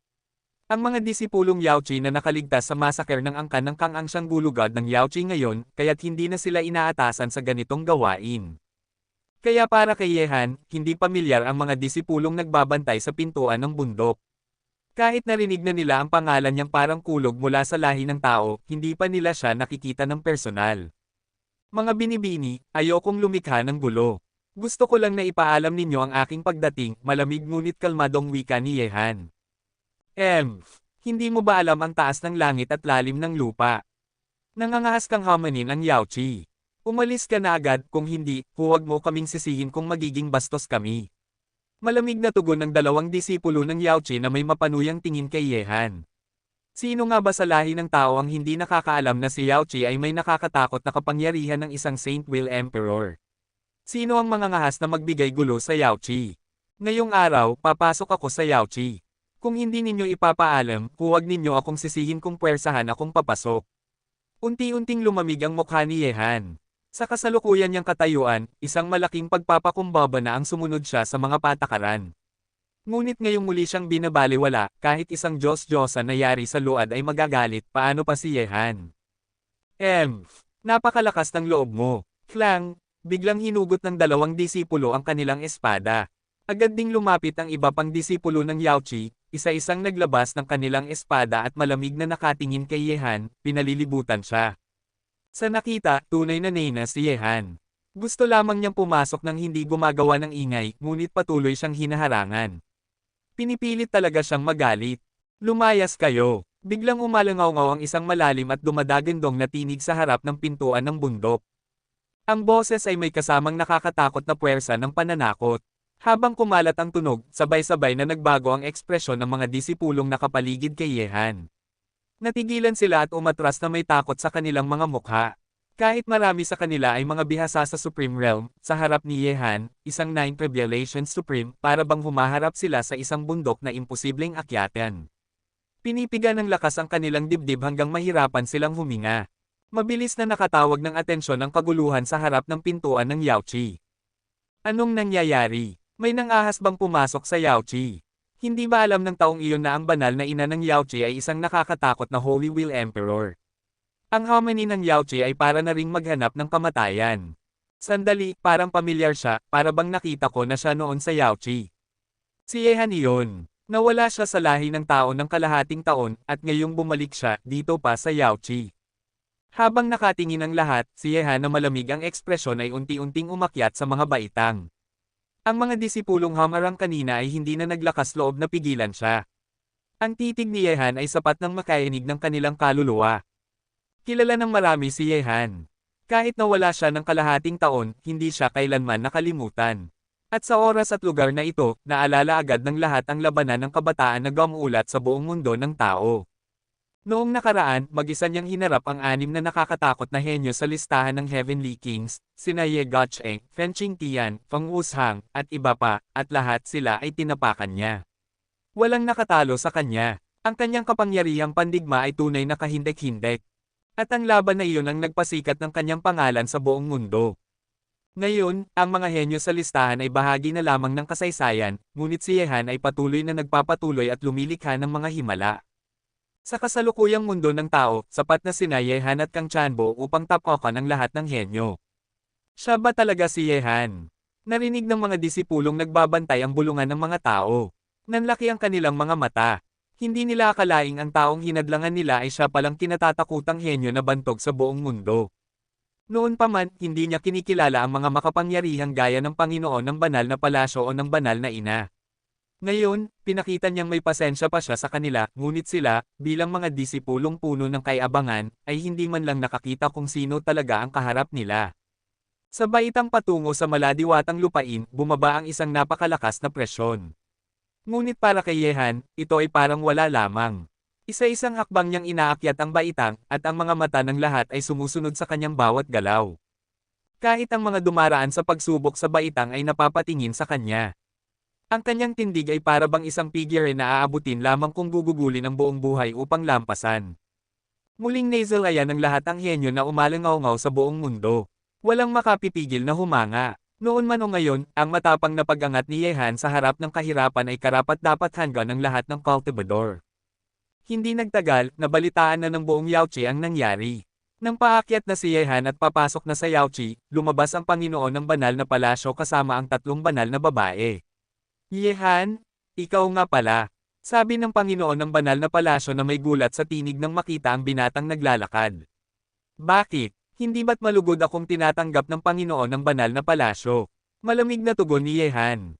Ang mga disipulong Yaoqi na nakaligtas sa massacre ng angkan ng Kang-Angsyang Gulugad ng Yaoqi ngayon, kaya't hindi na sila inaatasan sa ganitong gawain. Kaya para kay Yehan, hindi pamilyar ang mga disipulong nagbabantay sa pintuan ng bundok. Kahit narinig na nila ang pangalan niyang parang kulog mula sa lahi ng tao, hindi pa nila siya nakikita ng personal. Mga binibini, ayokong lumikha ng gulo. Gusto ko lang na ipaalam ninyo ang aking pagdating, malamig ngunit kalmadong wika ni Yehan. Hindi mo ba alam ang taas ng langit at lalim ng lupa? Nangangahas kang hamanin ang Yaoqi. Umalis ka na agad, kung hindi, huwag mo kaming sisihin kung magiging bastos kami. Malamig na tugon ng dalawang disipulo ng Yaoqi na may mapanuyang tingin kay Yehan. Sino nga ba sa lahi ng tao ang hindi nakakaalam na si Yaoqi ay may nakakatakot na kapangyarihan ng isang Saint Will Emperor? Sino ang mangangahas na magbigay gulo sa Yaoqi? Ngayong araw, papasok ako sa Yaoqi. Kung hindi ninyo ipapaalam, huwag ninyo akong sisihin kung puwersahan akong papasok. Unti-unting lumamig ang mukha ni Yehan. Sa kasalukuyan niyang katayuan, isang malaking pagpapakumbaba na ang sumunod siya sa mga patakaran. Ngunit ngayong muli siyang binabaliwala, kahit isang Diyos-Diyosan na yari sa luad ay magagalit, paano pa si Yehan? Napakalakas ng loob mo. Klang, biglang hinugot ng dalawang disipulo ang kanilang espada. Agad ding lumapit ang iba pang disipulo ng Yaoqi, isa-isang naglabas ng kanilang espada at malamig na nakatingin kay Yehan, pinalilibutan siya. Sa nakita, tunay na nena si Yehan. Gusto lamang niyang pumasok nang hindi gumagawa ng ingay, ngunit patuloy siyang hinaharangan. Pinipilit talaga siyang magalit. Lumayas kayo. Biglang umalangaw-ngaw ang isang malalim at dumadagandong na tinig sa harap ng pintuan ng bundok. Ang boses ay may kasamang nakakatakot na puwersa ng pananakot. Habang kumalat ang tunog, sabay-sabay na nagbago ang ekspresyon ng mga disipulong nakapaligid kay Yehan. Natigilan sila at umatras na may takot sa kanilang mga mukha. Kahit marami sa kanila ay mga bihasa sa Supreme Realm, sa harap ni Yehan, isang Ninth Revelation Supreme, para bang humaharap sila sa isang bundok na imposibleng akyatan. Pinipiga ng lakas ang kanilang dibdib hanggang mahirapan silang huminga. Mabilis na nakatawag ng atensyon ang kaguluhan sa harap ng pintuan ng Yaoqi. Anong nangyayari? May nangahas bang pumasok sa Yaoqi? Hindi ba alam ng taong iyon na ang banal na ina ng Yaoqi ay isang nakakatakot na Holy Will Emperor? Ang harmony ng Yaoqi ay para na ring maghanap ng kamatayan. Sandali, parang pamilyar siya, para bang nakita ko na siya noon sa Yaoqi. Si Yehan iyon. Nawala siya sa lahi ng tao ng kalahating taon, at ngayong bumalik siya, dito pa sa Yaoqi. Habang nakatingin ang lahat, si Yehan na malamig ang ekspresyon ay unti-unting umakyat sa mga baitang. Ang mga disipulong hamarang kanina ay hindi na naglakas loob na pigilan siya. Ang titig ni Yehan ay sapat nang makayanig ng kanilang kaluluwa. Kilala ng marami si Yehan. Kahit na wala siya ng kalahating taon, hindi siya kailanman nakalimutan. At sa oras at lugar na ito, naalala agad ng lahat ang labanan ng kabataan na gumuulat sa buong mundo ng tao. Noong nakaraan, mag-isa niyang hinarap ang 6 na nakakatakot na henyo sa listahan ng Heavenly Kings, sina Ye Gotcheng, Fen Qingtian, Feng Wushang, at iba pa, at lahat sila ay tinapakan niya. Walang nakatalo sa kanya. Ang kanyang kapangyarihang pandigma ay tunay na kahindik-hindik. At ang laban na iyon ang nagpasikat ng kanyang pangalan sa buong mundo. Ngayon, ang mga henyo sa listahan ay bahagi na lamang ng kasaysayan, ngunit si Yehan ay patuloy na nagpapatuloy at lumilikha ng mga himala. Sa kasalukuyang mundo ng tao, sapat na sina Yehan at Kang Chanbo upang tapakan ang lahat ng henyo. Siya ba talaga si Yehan? Narinig ng mga disipulong nagbabantay ang bulungan ng mga tao. Nanlaki ang kanilang mga mata. Hindi nila akalaing ang taong hinadlangan nila ay siya palang kinatatakutang henyo na bantog sa buong mundo. Noon pa man, hindi niya kinikilala ang mga makapangyarihang gaya ng Panginoon ng banal na palasyo o ng banal na ina. Ngayon, pinakita niyang may pasensya pa siya sa kanila, ngunit sila, bilang mga disipulong puno ng kaiabangan, ay hindi man lang nakakita kung sino talaga ang kaharap nila. Sa baitang patungo sa maladiwatang lupain, bumaba ang isang napakalakas na presyon. Ngunit para kay Yehan, ito ay parang wala lamang. Isa-isang hakbang niyang inaakyat ang baitang, at ang mga mata ng lahat ay sumusunod sa kanyang bawat galaw. Kahit ang mga dumaraan sa pagsubok sa baitang ay napapatingin sa kanya. Ang kanyang tindig ay para bang isang figure na aabutin lamang kung gugugulin ang buong buhay upang lampasan. Muling nasalayan ng lahat ang henyo na umalangaw-ngaw sa buong mundo. Walang makapipigil na humanga. Noon man o ngayon, ang matapang na pag-angat ni Yehan sa harap ng kahirapan ay karapat-dapat hanggan ng lahat ng kultibador. Hindi nagtagal, nabalitaan na ng buong Yaoqi ang nangyari. Nang paakyat na si Yehan at papasok na sa Yaoqi, lumabas ang Panginoon ng banal na palasyo kasama ang 3 banal na babae. Yehan, ikaw nga pala. Sabi ng Panginoon ng banal na palasyo na may gulat sa tinig nang makita ang binatang naglalakad. Bakit? Hindi ba't malugod akong tinatanggap ng Panginoon ng banal na palasyo? Malamig na tugon ni Yehan.